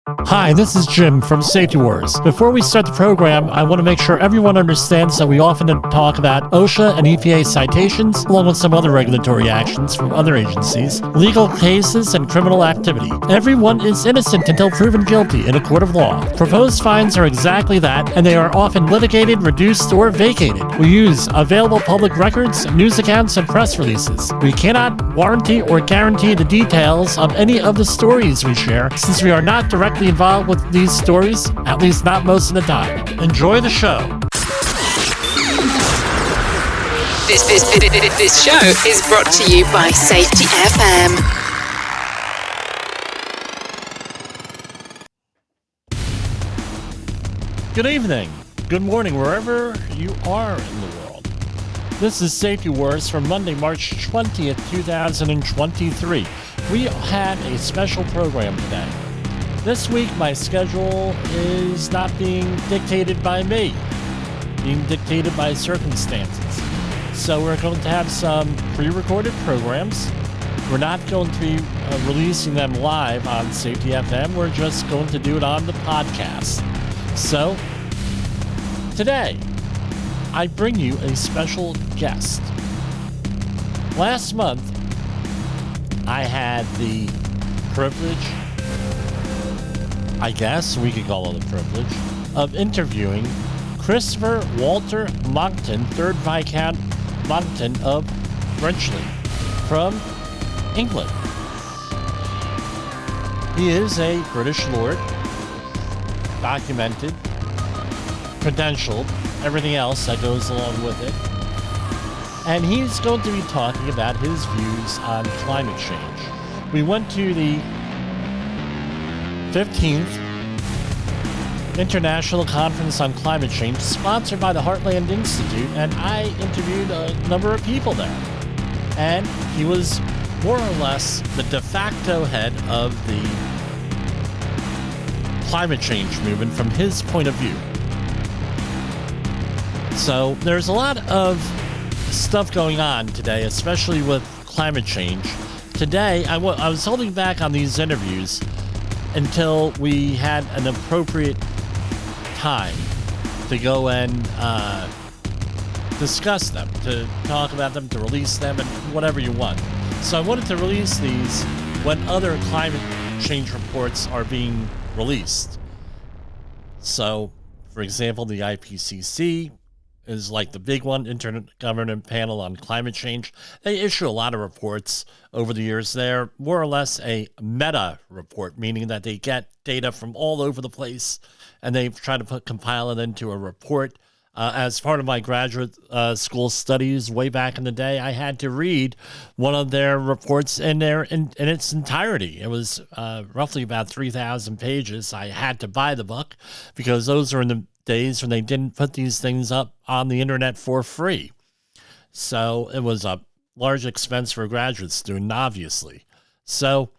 Hi, this is Jim from Safety Wars. Before we start the program, I want to make sure everyone understands that we often talk about OSHA and EPA citations, along with some other regulatory actions from other agencies, legal cases, and criminal activity. Everyone is innocent until proven guilty in a court of law. Proposed fines are exactly that, and they are often litigated, reduced, or vacated. We use available public records, news accounts, and press releases. We cannot warranty or guarantee the details of any of the stories we share, since we are not directly involved with these stories, at least not most of the time. Enjoy the show. This show is brought to you by Safety FM. Good evening, good morning, wherever you are in the world. This is Safety Wars for Monday, March 20th, 2023. We had a special program today. This week, my schedule is not being dictated by me, being dictated by circumstances. So we're going to have some pre-recorded programs. We're not going to be releasing them live on Safety FM. We're just going to do it on the podcast. So today, I bring you a special guest. Last month, I had the privilege, I guess we could call it a privilege, of interviewing Christopher Walter Monkton, 3rd Viscount Monkton of Frenchley, from England. He is a British lord, documented, credentialed, everything else that goes along with it. And he's going to be talking about his views on climate change. We went to the 15th International Conference on Climate Change, sponsored by the Heartland Institute, and I interviewed a number of people there. And he was more or less the de facto head of the climate change movement from his point of view. So there's a lot of stuff going on today, especially with climate change. Today, I was holding back on these interviews until we had an appropriate time to go and discuss them, to talk about them, to release them, and whatever you want. So I wanted to release these when other climate change reports are being released. So, for example, the IPCC is like the big one, Intergovernmental Panel on Climate Change. They issue a lot of reports over the years. They're more or less a meta report, meaning that they get data from all over the place and they try to compile it into a report. As part of my graduate school studies way back in the day, I had to read one of their reports in its entirety. It was roughly about 3,000 pages. I had to buy the book because those are in the days when they didn't put these things up on the internet for free. So it was a large expense for a graduate student, obviously. So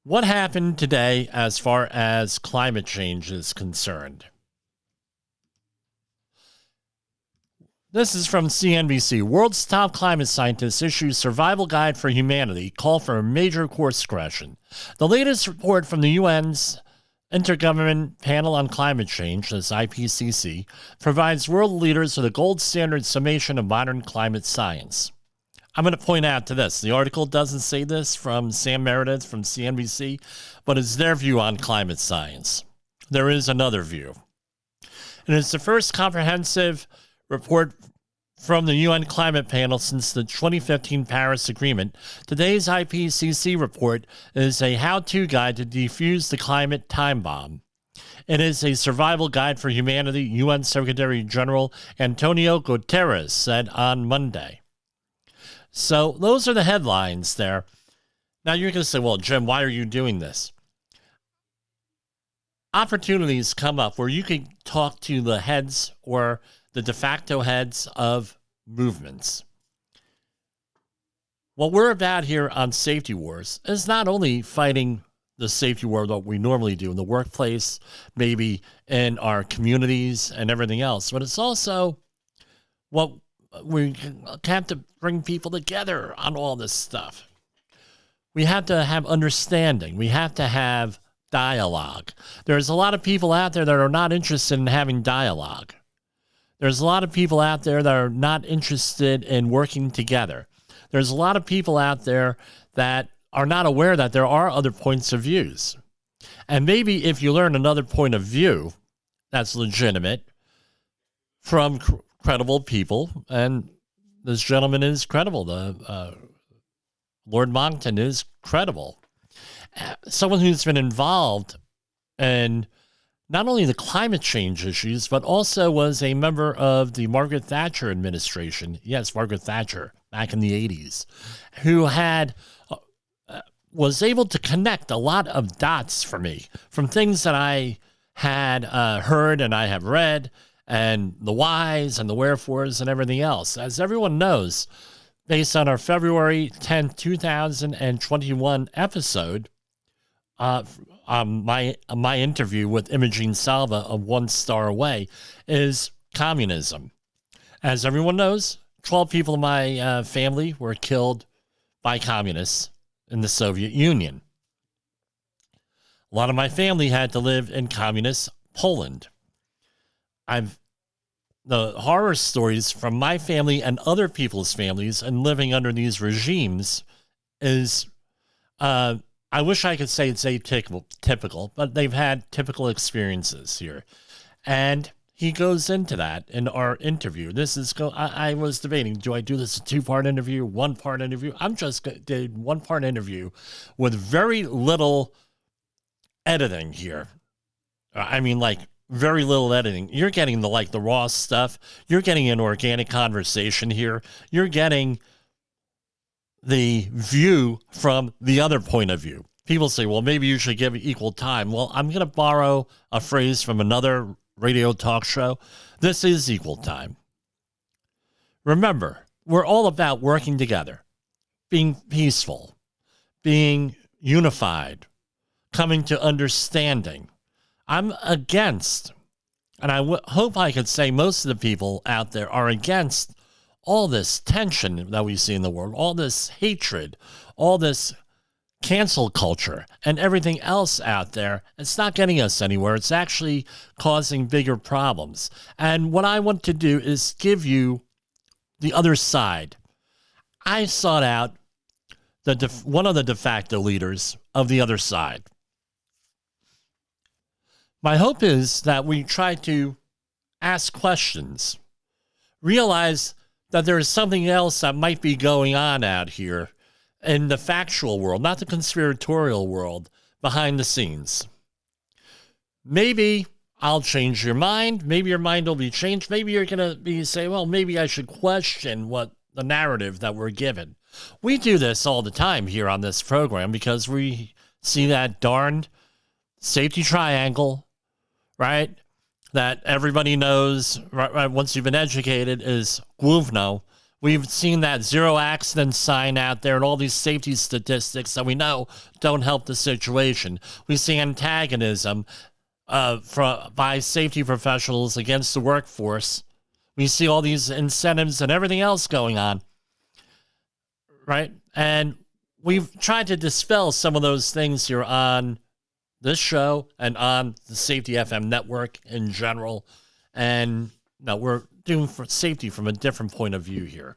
what happened today as far as climate change is concerned? This is from CNBC. World's top climate scientists issue survival guide for humanity, call for a major course correction. The latest report from the UN's Intergovernmental Panel on Climate Change, this IPCC, provides world leaders with a gold standard summation of modern climate science. I'm going to point out to this. The article doesn't say this from Sam Meredith from CNBC, but it's their view on climate science. There is another view. And it's the first comprehensive report from the UN Climate Panel since the 2015 Paris Agreement. Today's IPCC report is a how-to guide to defuse the climate time bomb. It is a survival guide for humanity, UN Secretary General Antonio Guterres said on Monday. So those are the headlines there. Now you're going to say, well, Jim, why are you doing this? Opportunities come up where you can talk to the heads or the de facto heads of movements. What we're about here on Safety Wars is not only fighting the safety war that we normally do in the workplace, maybe in our communities and everything else, but it's also what we have to bring people together on all this stuff. We have to have understanding. We have to have dialogue. There's a lot of people out there that are not interested in having dialogue. There's a lot of people out there that are not interested in working together. There's a lot of people out there that are not aware that there are other points of views. And maybe if you learn another point of view that's legitimate from credible people, and this gentleman is credible, the Lord Monkton is credible. Someone who's been involved in not only the climate change issues, but also was a member of the Margaret Thatcher administration. Yes, Margaret Thatcher, back in the 80s, who was able to connect a lot of dots for me from things that I had heard and I have read, and the whys and the wherefores and everything else. As everyone knows, based on our February 10th, 2021 episode, my interview with Imogene Salva of One Star Away, is communism. As everyone knows, 12 people in my family were killed by communists in the Soviet Union. A lot of my family had to live in communist Poland. The horror stories from my family and other people's families and living under these regimes is, I wish I could say it's atypical, but they've had typical experiences here. And he goes into that in our interview. I was debating, do I do this a two-part interview, one-part interview? I'm just did one-part interview with very little editing here. I mean, like, very little editing. You're getting the raw stuff. You're getting an organic conversation here. You're getting the view from the other point of view. People say, well, maybe you should give it equal time. Well, I'm going to borrow a phrase from another radio talk show. This is equal time. Remember, we're all about working together, being peaceful, being unified, coming to understanding. I'm against, and I hope I could say most of the people out there are against all this tension that we see in the world, all this hatred, all this cancel culture and everything else out there. It's not getting us anywhere. It's actually causing bigger problems. And what I want to do is give you the other side. I sought out one of the de facto leaders of the other side. My hope is that we try to ask questions, realize that there is something else that might be going on out here in the factual world, not the conspiratorial world, behind the scenes. Maybe I'll change your mind. Maybe your mind will be changed. Maybe you're going to say, well, maybe I should question what the narrative that we're given. We do this all the time here on this program because we see that darned safety triangle, right? That everybody knows, right, once you've been educated, is Główno. We've seen that zero accident sign out there and all these safety statistics that we know don't help the situation. We see antagonism by safety professionals against the workforce. We see all these incentives and everything else going on, right? And we've tried to dispel some of those things here on this show and on the Safety FM network in general. And no, we're doing for safety from a different point of view here.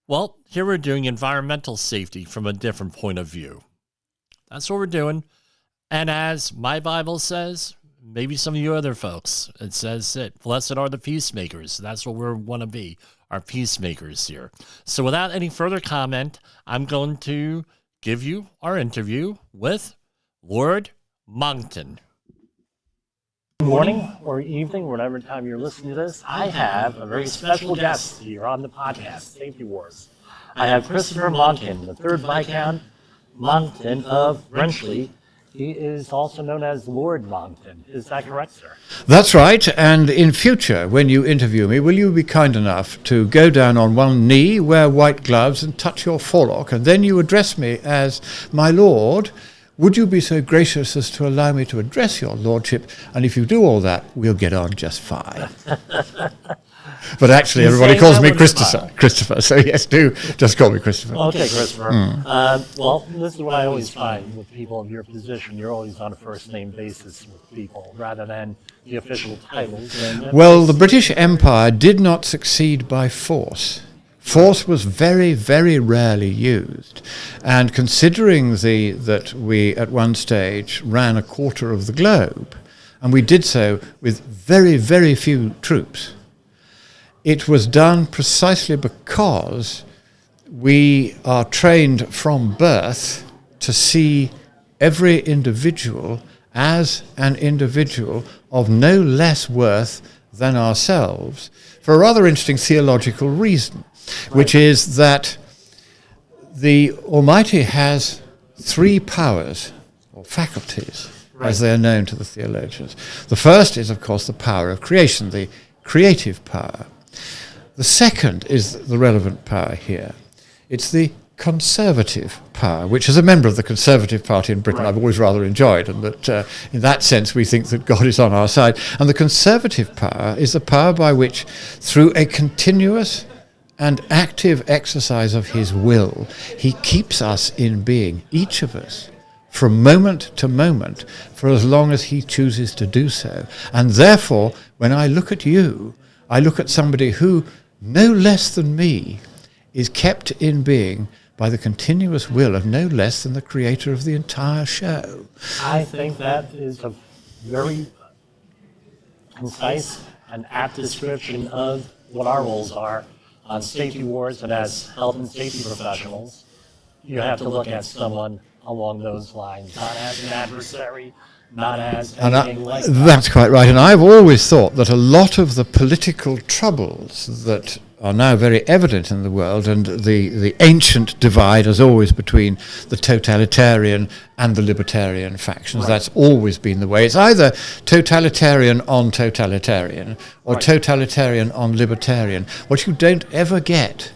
Well, here we're doing environmental safety from a different point of view. That's what we're doing. And as my Bible says, maybe some of you other folks, it says that blessed are the peacemakers. That's what we want to be, our peacemakers here. So without any further comment, I'm going to give you our interview with Lord Monkton. Good morning or evening, whatever time you're listening to this. I have a very special guest here on the podcast, Safety Wars. I have Christopher Monkton, the third Viscount Monkton of Wrenchley. He is also known as Lord Monkton. Is that correct, sir? That's right. And in future, when you interview me, will you be kind enough to go down on one knee, wear white gloves, and touch your forelock, and then you address me as my lord? Would you be so gracious as to allow me to address your lordship? And if you do all that, we'll get on just fine. But actually, You everybody say calls that me with a Christopher. smile. Christopher. So yes, do just call me Christopher. Okay, Christopher. Well, this is what I always find with people of your position. You're always on a first-name basis with people rather than the official titles. And Well, the British Empire did not succeed by force. Force was very, very rarely used. And considering that we at one stage ran a quarter of the globe, and we did so with very, very few troops, it was done precisely because we are trained from birth to see every individual as an individual of no less worth than ourselves, for a rather interesting theological reason, which is that the Almighty has three powers, or faculties, as they are known to the theologians. The first is, of course, the power of creation, the creative power. The second is the relevant power here. It's the conservative power, which as a member of the Conservative Party in Britain I've always rather enjoyed, and that in that sense we think that God is on our side. And the conservative power is the power by which, through a continuous and active exercise of his will, he keeps us in being, each of us, from moment to moment, for as long as he chooses to do so. And therefore, when I look at you, I look at somebody who, no less than me, is kept in being by the continuous will of no less than the creator of the entire show. I think that is a very concise and apt description of what our roles are on safety wars, and as health and safety professionals, you have to look at someone along those lines, not as an adversary, not as anything like that. That's quite right. And I've always thought that a lot of the political troubles that are now very evident in the world, and the ancient divide as always between the totalitarian and the libertarian factions, that's always been the way. It's either totalitarian on totalitarian or totalitarian on libertarian. What you don't ever get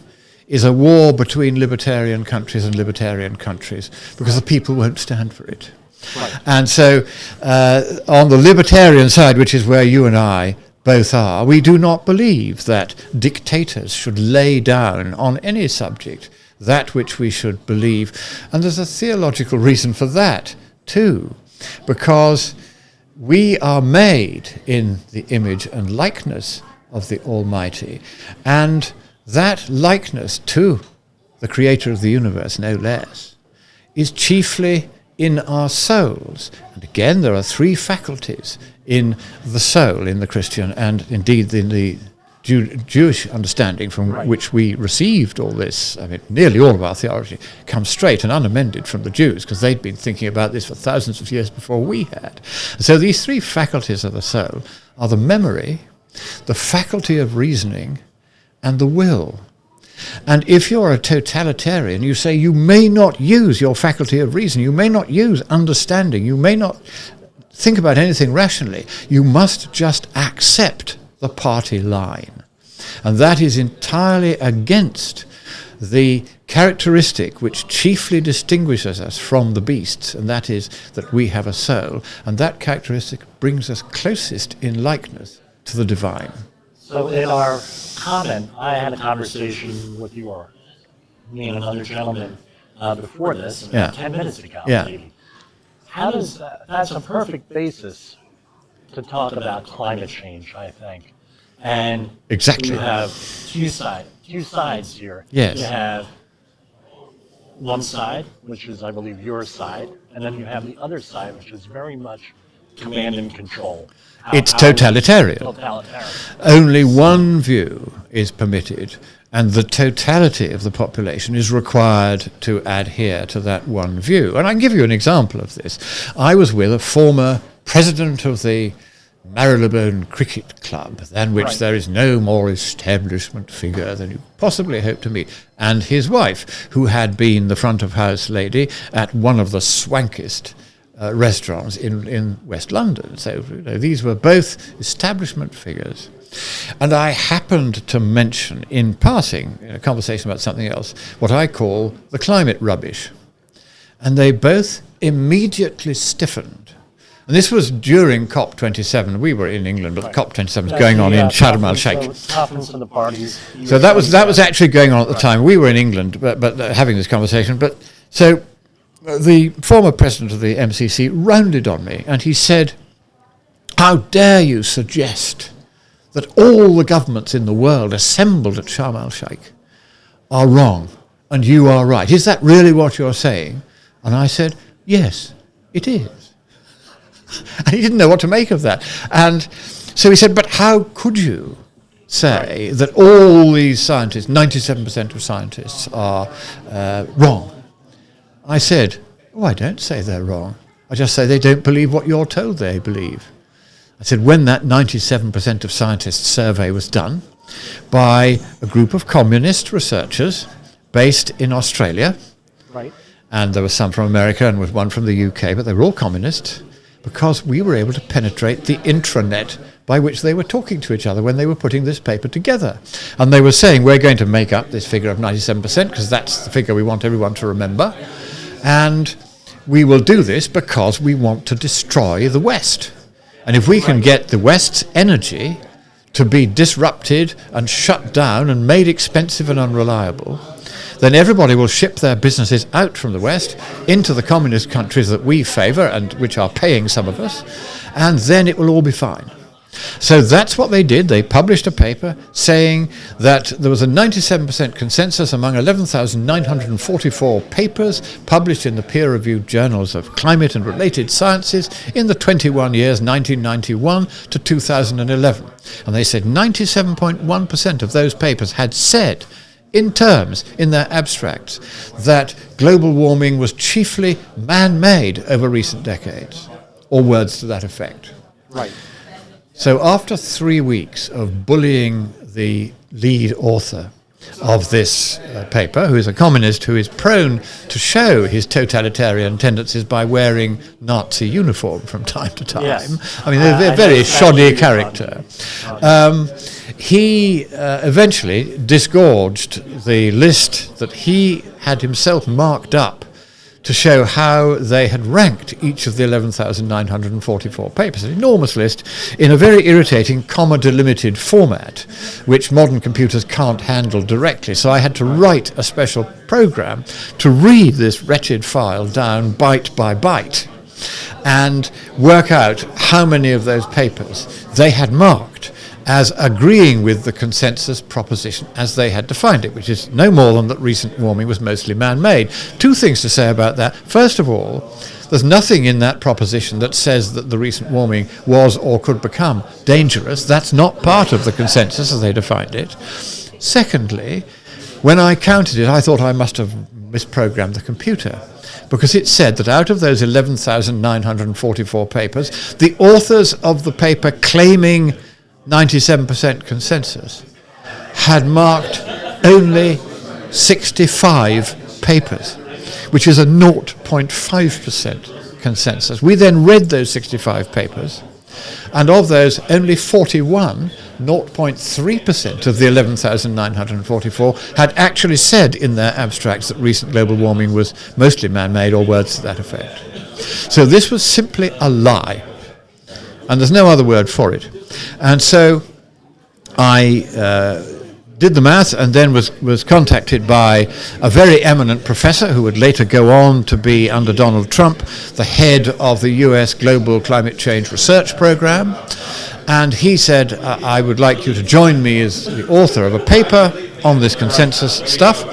is a war between libertarian countries and libertarian countries, because the people won't stand for it. Right. And so on the libertarian side, which is where you and I both are, we do not believe that dictators should lay down on any subject that which we should believe. And there's a theological reason for that too, because we are made in the image and likeness of the Almighty, and that likeness to the creator of the universe, no less, is chiefly in our souls. And again, there are three faculties in the soul in the Christian, and indeed in the Jewish understanding from which we received all this. I mean, nearly all of our theology comes straight and unamended from the Jews, because they'd been thinking about this for thousands of years before we had. So these three faculties of the soul are the memory, the faculty of reasoning, and the will. And if you're a totalitarian, you say you may not use your faculty of reason, you may not use understanding, you may not think about anything rationally, you must just accept the party line. And that is entirely against the characteristic which chiefly distinguishes us from the beasts, and that is that we have a soul, and that characteristic brings us closest in likeness to the divine. So in our comment, I had a conversation with me and another gentleman before this, about 10 minutes ago, maybe. How does that's a perfect basis to talk about climate change, I think. And exactly. You have two sides here. Yes. You have one side, which is, I believe, your side, and then you have the other side, which is very much command and control. It's totalitarian. Only one view is permitted, and the totality of the population is required to adhere to that one view. And I can give you an example of this. I was with a former president of the Marylebone Cricket Club, than which there is no more establishment figure than you possibly hope to meet, and his wife, who had been the front of house lady at one of the swankest restaurants in West London. So these were both establishment figures. And I happened to mention in passing, in a conversation about something else, what I call the climate rubbish. And they both immediately stiffened And this was during COP27. We were in England, but COP27 was going on in Sharm el-Sheikh. Conference of the parties. So that was actually going on at the time. We were in England, but having this conversation. But so the former president of the MCC rounded on me, and he said, "How dare you suggest that all the governments in the world assembled at Sharm el-Sheikh are wrong, and you are right? Is that really what you're saying?" And I said, "Yes, it is." And he didn't know what to make of that. And so he said, "But how could you say that all these scientists, 97% of scientists, are wrong?" I said, "Oh, I don't say they're wrong. I just say they don't believe what you're told they believe." I said, when that 97% of scientists survey was done by a group of communist researchers based in Australia, Right. and there was some from America and was one from the UK, but they were all communists, because we were able to penetrate the intranet by which they were talking to each other when they were putting this paper together. And they were saying, we're going to make up this figure of 97% because that's the figure we want everyone to remember. And we will do this because we want to destroy the West. And if we can get the West's energy to be disrupted and shut down and made expensive and unreliable, then everybody will ship their businesses out from the West into the communist countries that we favour and which are paying some of us, and then it will all be fine. So that's what they did. They published a paper saying that there was a 97% consensus among 11,944 papers published in the peer-reviewed journals of climate and related sciences in the 21 years 1991 to 2011. And they said 97.1% of those papers had said in terms, in their abstracts, that global warming was chiefly man-made over recent decades, or words to that effect. Right. So after 3 weeks of bullying the lead author of this paper, who is a communist who is prone to show his totalitarian tendencies by wearing Nazi uniform from time to time. Yes. I mean, they're a very shoddy character. He eventually disgorged the list that he had himself marked up to show how they had ranked each of the 11,944 papers. An enormous list in a very irritating comma-delimited format, which modern computers can't handle directly. So I had to write a special program to read this wretched file down byte by byte and work out how many of those papers they had marked as agreeing with the consensus proposition as they had defined it, which is no more than that recent warming was mostly man-made. Two things to say about that. First of all, there's nothing in that proposition that says that the recent warming was or could become dangerous. That's not part of the consensus as they defined it. Secondly, when I counted it, I thought I must have misprogrammed the computer, because it said that out of those 11,944 papers, the authors of the paper claiming 97% consensus had marked only 65 papers, which is a 0.5% consensus. We then read those 65 papers, and of those, only 41, 0.3% of the 11,944, had actually said in their abstracts that recent global warming was mostly man-made, or words to that effect. So this was simply a lie, and there's no other word for it. And so I did the math, and then was contacted by a very eminent professor who would later go on to be, under Donald Trump, the head of the US Global Climate Change Research Program. And he said, I would like you to join me as the author of a paper on this consensus stuff,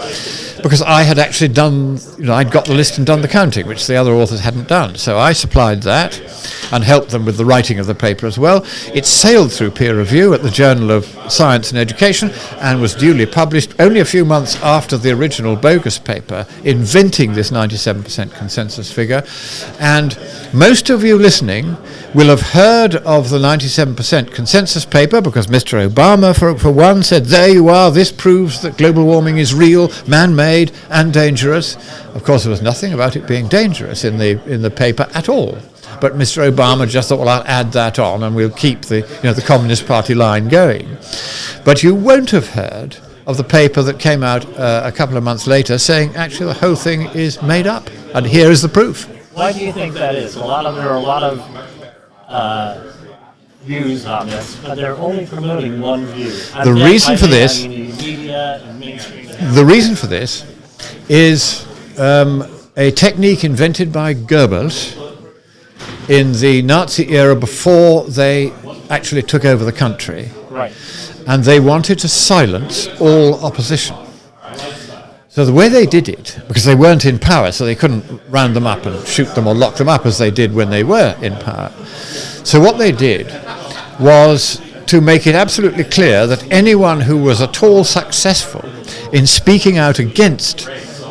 because I had actually done, I'd got the list and done the counting, which the other authors hadn't done. So I supplied that and helped them with the writing of the paper as well. It sailed through peer review at the Journal of Science and Education and was duly published only a few months after the original bogus paper inventing this 97% consensus figure. And most of you listening will have heard of the 97% consensus paper, because Mr. Obama, for one, said, there you are, this proves that global warming is real, man-made and dangerous. Of course, there was nothing about it being dangerous in the paper at all. But Mr. Obama just thought, well, I'll add that on and we'll keep the Communist Party line going. But you won't have heard of the paper that came out a couple of months later saying, actually, the whole thing is made up, and here is the proof. Why do you think that is? There are a lot of views on this, but they're only promoting one view. The reason for this, I mean media and mainstream. the reason for this is a technique invented by Goebbels in the Nazi era before they actually took over the country. Right. And they wanted to silence all opposition. So the way they did it, because they weren't in power, so they couldn't round them up and shoot them or lock them up as they did when they were in power. So what they did was to make it absolutely clear that anyone who was at all successful in speaking out against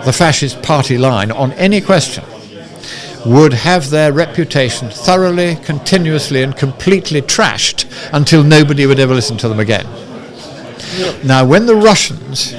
the fascist party line on any question would have their reputation thoroughly, continuously and completely trashed until nobody would ever listen to them again. Now, when the Russians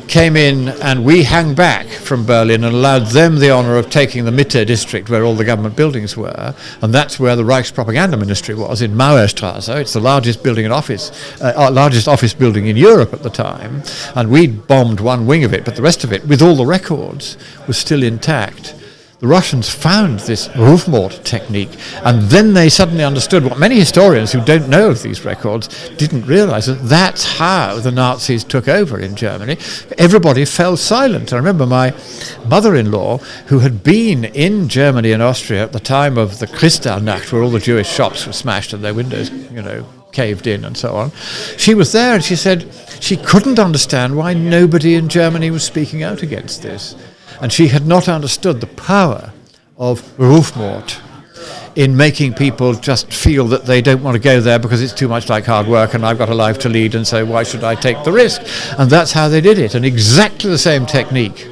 came in and we hung back from Berlin and allowed them the honour of taking the Mitte district where all the government buildings were, and that's where the Reichspropaganda Ministry was, in Mauerstrasse. It's the largest building and largest office building in Europe at the time, and we bombed one wing of it, but the rest of it, with all the records, was still intact. The Russians found this Rufmord technique, and then they suddenly understood what many historians who don't know of these records didn't realise, that that's how the Nazis took over in Germany. Everybody fell silent. I remember my mother-in-law, who had been in Germany and Austria at the time of the Kristallnacht, where all the Jewish shops were smashed and their windows, caved in and so on. She was there and she said she couldn't understand why nobody in Germany was speaking out against this. And she had not understood the power of Rufmord in making people just feel that they don't want to go there because it's too much like hard work and I've got a life to lead, and so why should I take the risk? And that's how they did it. And exactly the same technique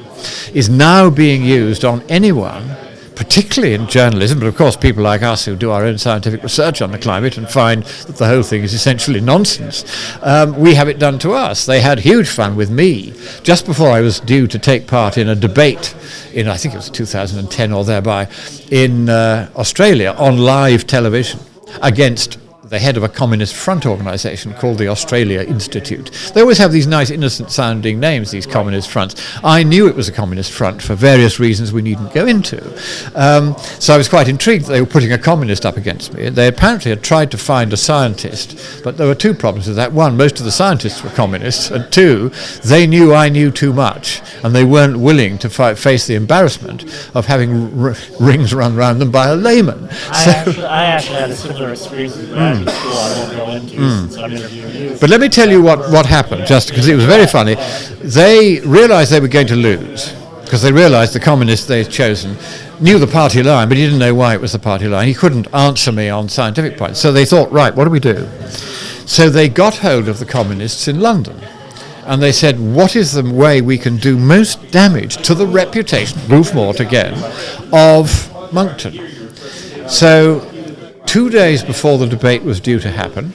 is now being used on anyone, particularly in journalism, but of course people like us who do our own scientific research on the climate and find that the whole thing is essentially nonsense. We have it done to us. They had huge fun with me just before I was due to take part in a debate in, I think it was 2010 or thereby, in Australia on live television against the head of a communist front organisation called the Australia Institute. They always have these nice innocent-sounding names, these communist fronts. I knew it was a communist front for various reasons we needn't go into. So I was quite intrigued that they were putting a communist up against me. They apparently had tried to find a scientist, but there were two problems with that. One, most of the scientists were communists, and two, they knew I knew too much, and they weren't willing to face the embarrassment of having rings run around them by a layman. I actually had a similar experience with graduate school I won't go into since I'm interviewing you. But let me tell you what happened, just because it was very funny. They realised they were going to lose, because they realised the communist they'd chosen knew the party line, but he didn't know why it was the party line. He couldn't answer me on scientific points. So they thought, right, what do we do? So they got hold of the communists in London, and they said, what is the way we can do most damage to the reputation, Rufmord again, of Monkton? So 2 days before the debate was due to happen,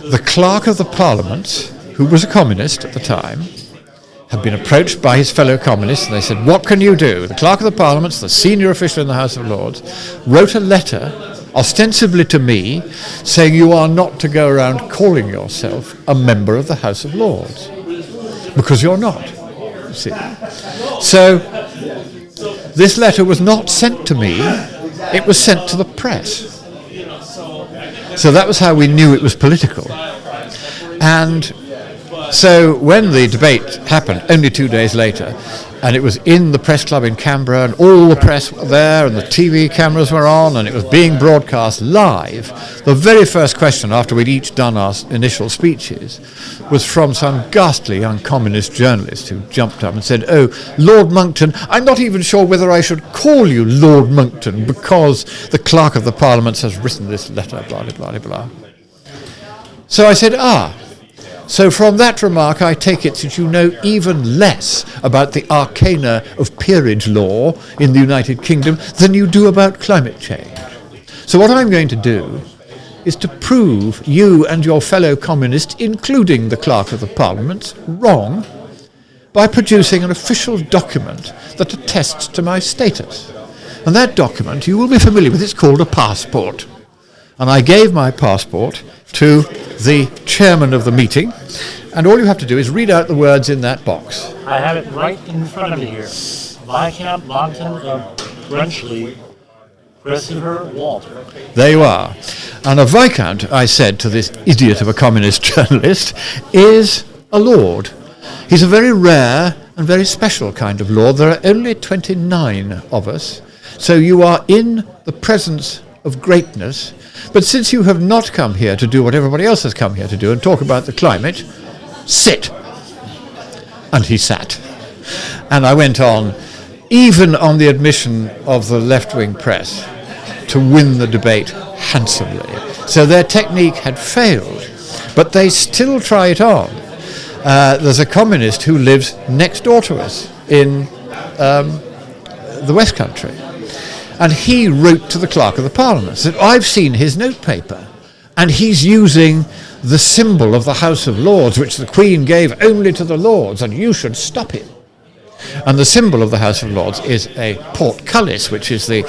the clerk of the Parliament, who was a communist at the time, had been approached by his fellow communists, and they said, what can you do? The clerk of the Parliament, the senior official in the House of Lords, wrote a letter, ostensibly to me, saying you are not to go around calling yourself a member of the House of Lords, because you're not, you see. So this letter was not sent to me, it was sent to the press. So that was how we knew it was political. And so when the debate happened, only 2 days later, and it was in the press club in Canberra, and all the press were there, and the TV cameras were on, and it was being broadcast live, the very first question after we'd each done our initial speeches was from some ghastly young communist journalist who jumped up and said, oh, Lord Monkton, I'm not even sure whether I should call you Lord Monkton because the clerk of the Parliament has written this letter, blah, blah, blah, blah. So I said, so from that remark, I take it that you know even less about the arcana of peerage law in the United Kingdom than you do about climate change. So what I'm going to do is to prove you and your fellow communists, including the Clerk of the Parliament, wrong by producing an official document that attests to my status. And that document, you will be familiar with, it's called a passport. And I gave my passport to the chairman of the meeting, and all you have to do is read out the words in that box. I have it right in front of me here. Viscount Monkton of Brunchley, Christopher Walter. There you are. And a viscount, I said to this idiot of a communist journalist, is a lord. He's a very rare and very special kind of lord. There are only 29 of us, so you are in the presence of greatness. But since you have not come here to do what everybody else has come here to do and talk about the climate, sit. And he sat. And I went on, even on the admission of the left-wing press, to win the debate handsomely. So their technique had failed, but they still try it on. There's a communist who lives next door to us in the West Country. And he wrote to the Clerk of the Parliament, said, I've seen his notepaper, and he's using the symbol of the House of Lords, which the Queen gave only to the Lords, and you should stop him. And the symbol of the House of Lords is a portcullis, which is the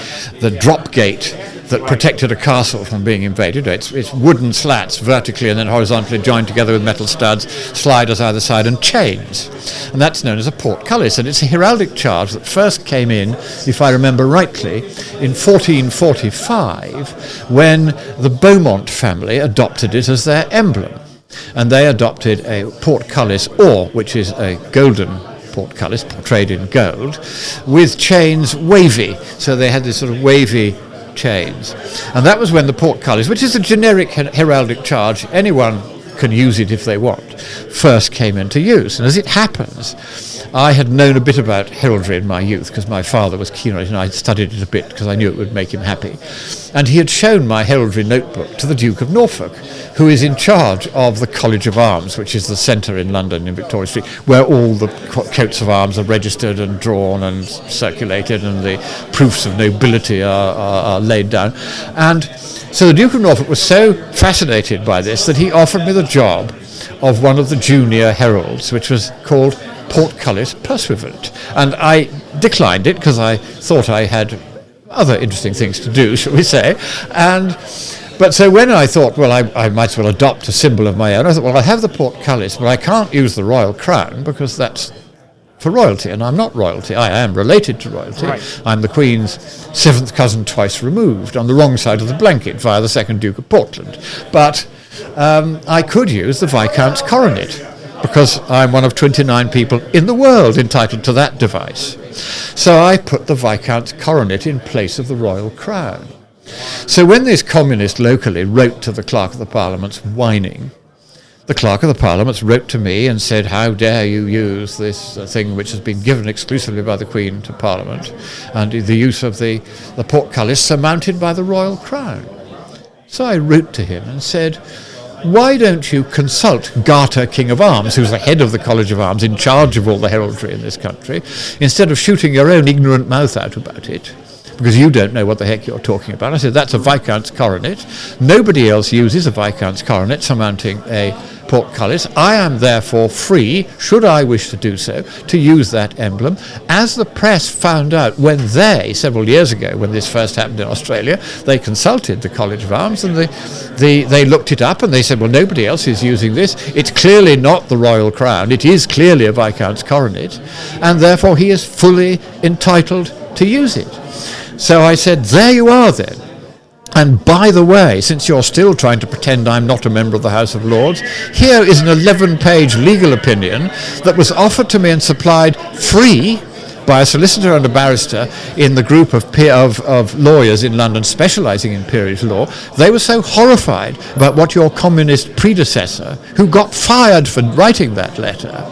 drop gate that protected a castle from being invaded. It's wooden slats vertically and then horizontally joined together with metal studs, sliders either side, and chains. And that's known as a portcullis. And it's a heraldic charge that first came in, if I remember rightly, in 1445, when the Beaumont family adopted it as their emblem. And they adopted a portcullis, or, which is a golden portcullis portrayed in gold, with chains wavy. So they had this sort of wavy chains. And that was when the portcullis, which is a generic heraldic charge, anyone can use it if they want, first came into use. And as it happens, I had known a bit about heraldry in my youth because my father was keen on it, and I studied it a bit because I knew it would make him happy. And he had shown my heraldry notebook to the Duke of Norfolk, who is in charge of the College of Arms, which is the centre in London in Victoria Street, where all the coats of arms are registered and drawn and circulated, and the proofs of nobility are laid down. And so the Duke of Norfolk was so fascinated by this that he offered me the job of one of the junior heralds, which was called Portcullis Pursuivant. And I declined it because I thought I had other interesting things to do, shall we say. But so when I thought, well, I might as well adopt a symbol of my own, I thought, well, I have the portcullis, but I can't use the royal crown because that's for royalty, and I'm not royalty. I am related to royalty. Right. I'm the Queen's seventh cousin twice removed, on the wrong side of the blanket via the second Duke of Portland. But I could use the Viscount's coronet, because I'm one of 29 people in the world entitled to that device. So I put the Viscount's coronet in place of the royal crown. So when this communist locally wrote to the Clerk of the Parliament whining, the Clerk of the Parliament wrote to me and said, how dare you use this thing which has been given exclusively by the Queen to Parliament, and the use of the portcullis surmounted by the royal crown. So I wrote to him and said, why don't you consult Garter, King of Arms, who's the head of the College of Arms, in charge of all the heraldry in this country, instead of shooting your own ignorant mouth out about it, because you don't know what the heck you're talking about. I said, that's a Viscount's coronet. Nobody else uses a Viscount's coronet surmounting a portcullis. I am therefore free, should I wish to do so, to use that emblem. As the press found out when they, several years ago, when this first happened in Australia, they consulted the College of Arms and they looked it up and they said, well, nobody else is using this. It's clearly not the royal crown. It is clearly a Viscount's coronet, and therefore he is fully entitled to use it. So I said, there you are then. And by the way, since you're still trying to pretend I'm not a member of the House of Lords, here is an 11-page legal opinion that was offered to me and supplied free by a solicitor and a barrister in the group of lawyers in London specialising in peerage law. They were so horrified about what your communist predecessor, who got fired for writing that letter,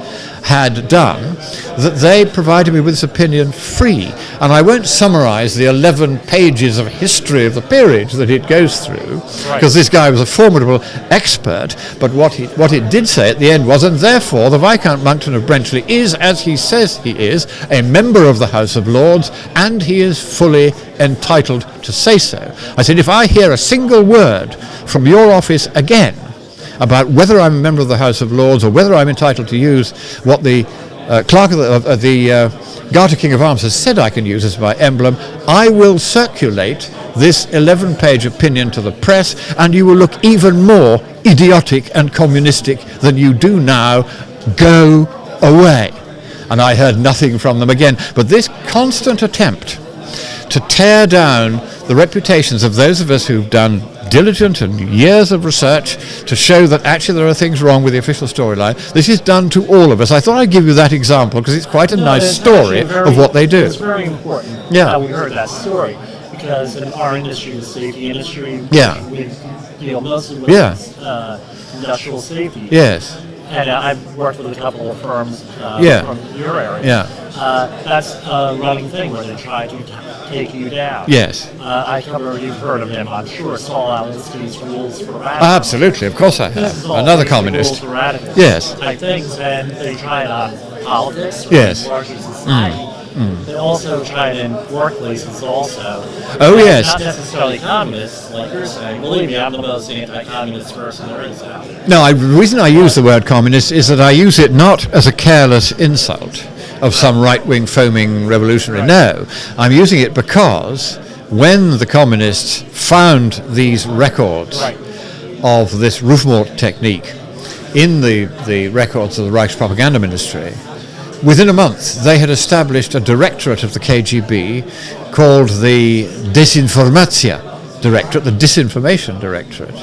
had done, that they provided me with this opinion free. And I won't summarise the 11 pages of history of the peerage that it goes through, because this guy was a formidable expert, but what it did say at the end was, and therefore the Viscount Monkton of Brenchley is, as he says he is, a member of the House of Lords, and he is fully entitled to say so. I said, if I hear a single word from your office again about whether I'm a member of the House of Lords or whether I'm entitled to use what the clerk of the Garter King of Arms has said I can use as my emblem, I will circulate this 11-page opinion to the press, and you will look even more idiotic and communistic than you do now. Go away. And I heard nothing from them again. But this constant attempt to tear down the reputations of those of us who've done diligent and years of research to show that actually there are things wrong with the official storyline. This is done to all of us. I thought I'd give you that example because it's quite a nice story of what they do. It's very important Yeah. that we heard that story, because in our industry, the safety industry, Yeah. we deal mostly with Yeah. industrial safety. Yes. And I've worked with a couple of firms Yeah. from your area. Yeah. That's a running thing where they try to take you down. Yes. You've heard of them, I'm sure. Saul Alinsky's rules for radicals. Absolutely. Of course I This have. is all Another basic communist. rules for radicals Yes. type things, and they try it on politics, Yes. larger society. They also try it in workplaces also. Oh, And yes. Not necessarily communists, like you're saying. Believe me, I'm the most anti-communist person there is out there. No, the reason I use the word communist is that I use it not as a careless insult of some right-wing foaming revolutionary. No, I'm using it because when the communists found these records Right. of this Rufmord technique in the records of the Reichspropaganda Ministry, within a month they had established a directorate of the KGB called the Desinformatia Directorate, the Disinformation Directorate,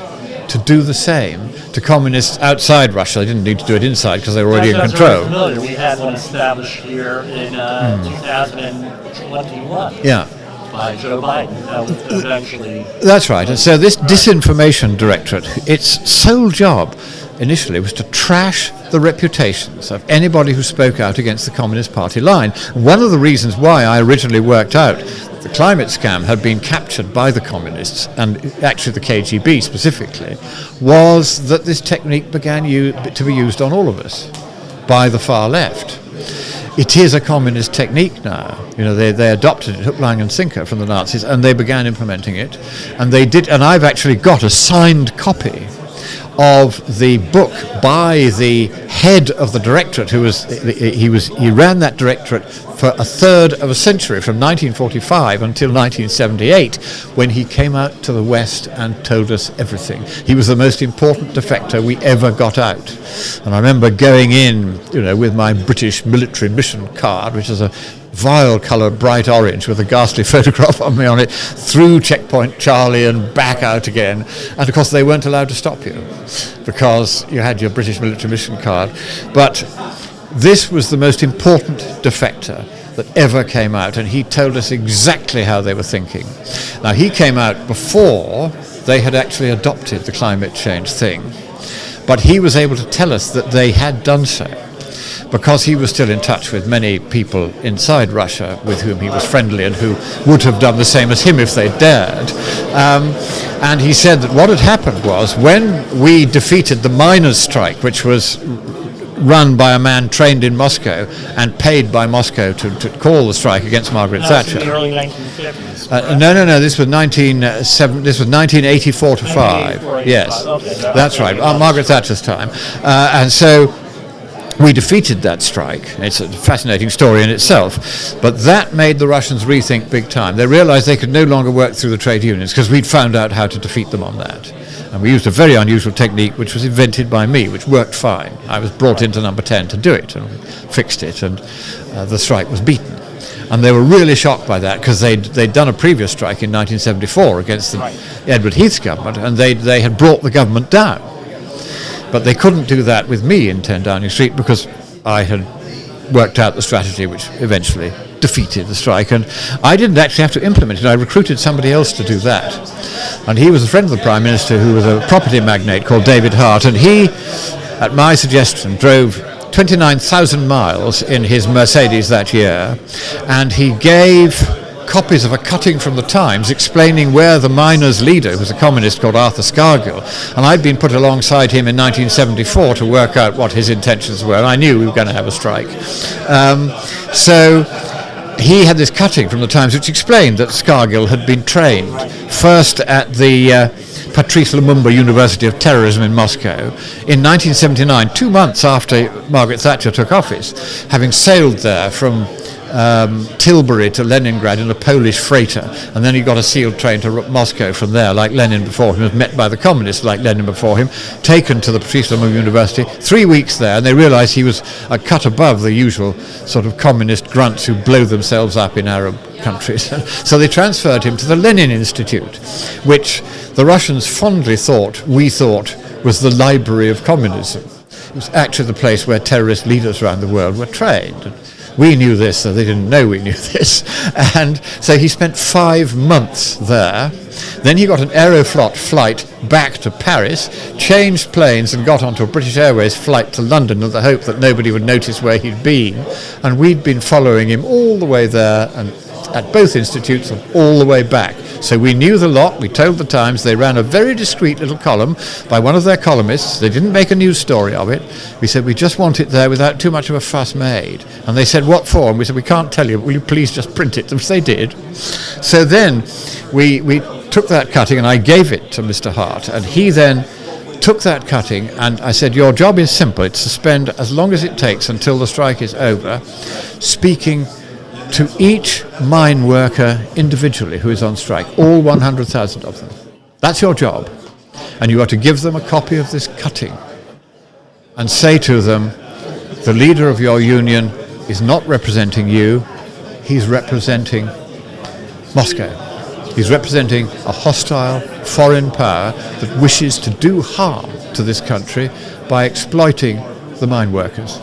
to do the same to communists outside Russia. They didn't need to do it inside because they were already in That's control. very familiar. We had one established here in 2021 Yeah. by Joe Biden. That was eventually. That's right. And so this Disinformation Directorate, its sole job initially was to trash the reputations of anybody who spoke out against the Communist Party line. One of the reasons why I originally worked out that the climate scam had been captured by the communists, and actually the KGB specifically, was that this technique began to be used on all of us by the far left. It is a communist technique now. You know, they adopted it hook, line, and sinker from the Nazis, and they began implementing it. And they did. And I've actually got a signed copy of the book by the head of the directorate, he ran that directorate for a third of a century, from 1945 until 1978, when he came out to the West and told us everything. He was the most important defector we ever got out. And I remember going in, you know, with my British military mission card, which is a vile colour, bright orange, with a ghastly photograph of me on it, through Checkpoint Charlie and back out again. And of course they weren't allowed to stop you because you had your British military mission card. But this was the most important defector that ever came out, and he told us exactly how they were thinking. Now, he came out before they had actually adopted the climate change thing, but he was able to tell us that they had done so, because he was still in touch with many people inside Russia with whom he was friendly and who would have done the same as him if they'd dared. And he said that what had happened was, when we defeated the miners' strike, which was run by a man trained in Moscow and paid by Moscow to call the strike against Margaret Thatcher. In the early 1950s. No. This was 1984 to 5. Yes, Okay. that's right. Margaret Thatcher's time, and so we defeated that strike. It's a fascinating story in itself, but that made the Russians rethink big time. They realized they could no longer work through the trade unions because we'd found out how to defeat them on that. And we used a very unusual technique which was invented by me, which worked fine. I was brought into number 10 to do it and fixed it, and the strike was beaten. And they were really shocked by that because they'd done a previous strike in 1974 against the Edward Heath's government, and they had brought the government down. But they couldn't do that with me in 10 Downing Street because I had worked out the strategy which eventually defeated the strike, and I didn't actually have to implement it. I recruited somebody else to do that, and he was a friend of the Prime Minister who was a property magnate called David Hart, and he, at my suggestion, drove 29,000 miles in his Mercedes that year, and he gave copies of a cutting from the Times explaining where the miners' leader, who was a communist called Arthur Scargill, and I'd been put alongside him in 1974 to work out what his intentions were, and I knew we were going to have a strike. So he had this cutting from the Times which explained that Scargill had been trained first at the Patrice Lumumba University of Terrorism in Moscow in 1979, 2 months after Margaret Thatcher took office, having sailed there from Tilbury to Leningrad in a Polish freighter, and then he got a sealed train to Moscow from there, like Lenin before him, was met by the communists like Lenin before him, taken to the Poesl University, 3 weeks there, and they realized he was a cut above the usual sort of communist grunts who blow themselves up in Arab countries. So they transferred him to the Lenin Institute, which the Russians fondly thought, we thought, was the library of communism. It was actually the place where terrorist leaders around the world were trained. And we knew this, so they didn't know we knew this. And so he spent 5 months there. Then he got an Aeroflot flight back to Paris, changed planes and got onto a British Airways flight to London in the hope that nobody would notice where he'd been. And we'd been following him all the way there and at both institutes and all the way back. So we knew the lot, we told the Times, they ran a very discreet little column by one of their columnists, they didn't make a news story of it. We said, we just want it there without too much of a fuss made. And they said, what for? And we said, we can't tell you, but will you please just print it? Which they did. So then we took that cutting and I gave it to Mr. Hart, and he then took that cutting, and I said, your job is simple, it's to spend as long as it takes until the strike is over, speaking to each mine worker individually who is on strike, all 100,000 of them. That's your job. And you are to give them a copy of this cutting and say to them, the leader of your union is not representing you, he's representing Moscow. He's representing a hostile foreign power that wishes to do harm to this country by exploiting the mine workers.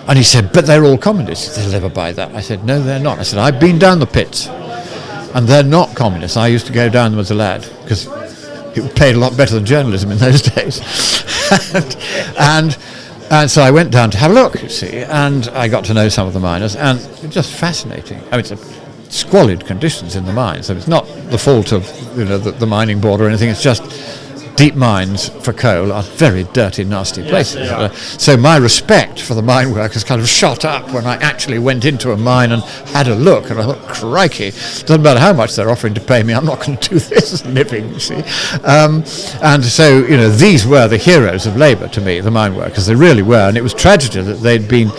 And he said, but they're all communists. They'll never buy that. I said, no, they're not. I said, I've been down the pits, and they're not communists. I used to go down them as a lad, because it paid a lot better than journalism in those days. and so I went down to have a look, you see, and I got to know some of the miners, and it's just fascinating. I mean, it's squalid conditions in the mines. So it's not the fault of the mining board or anything. It's just deep mines for coal are very dirty, nasty places. So my respect for the mine workers kind of shot up when I actually went into a mine and had a look, and I thought, crikey, doesn't matter how much they're offering to pay me, I'm not going to do this as a living, you see. And so, these were the heroes of labour to me, the mine workers. They really were, and it was tragedy that they'd been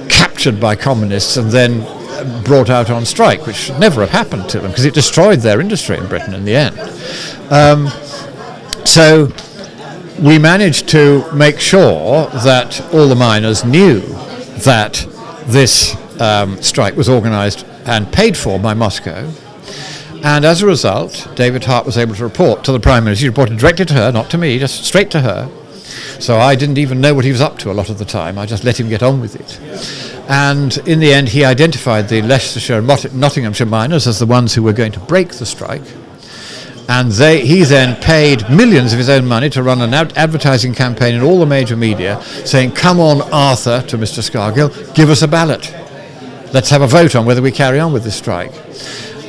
captured by communists and then brought out on strike, which should never have happened to them, because it destroyed their industry in Britain in the end. So we managed to make sure that all the miners knew that this strike was organised and paid for by Moscow. And as a result, David Hart was able to report to the Prime Minister. He reported directly to her, not to me, just straight to her. So I didn't even know what he was up to a lot of the time. I just let him get on with it. And in the end, he identified the Leicestershire and Nottinghamshire miners as the ones who were going to break the strike. And he then paid millions of his own money to run an advertising campaign in all the major media saying, come on, Arthur, to Mr. Scargill, give us a ballot. Let's have a vote on whether we carry on with this strike.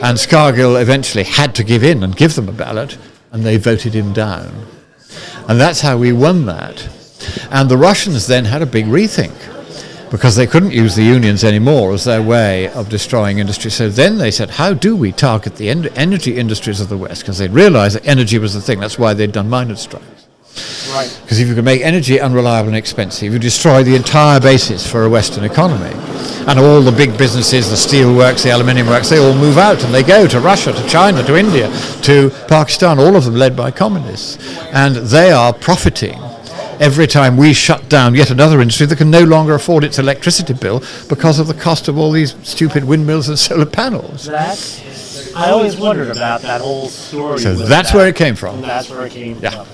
And Scargill eventually had to give in and give them a ballot, and they voted him down. And that's how we won that. And the Russians then had a big rethink, because they couldn't use the unions anymore as their way of destroying industry. So then they said, how do we target the energy industries of the West? Because they realized that energy was the thing. That's why they'd done miners' strikes. Right. Because if you can make energy unreliable and expensive, you destroy the entire basis for a Western economy. And all the big businesses, the steel works, the aluminium works, they all move out and they go to Russia, to China, to India, to Pakistan, all of them led by communists. And they are profiting every time we shut down yet another industry that can no longer afford its electricity bill because of the cost of all these stupid windmills and solar panels. I always wondered about that whole story. So that's where it came from. That's where it came from.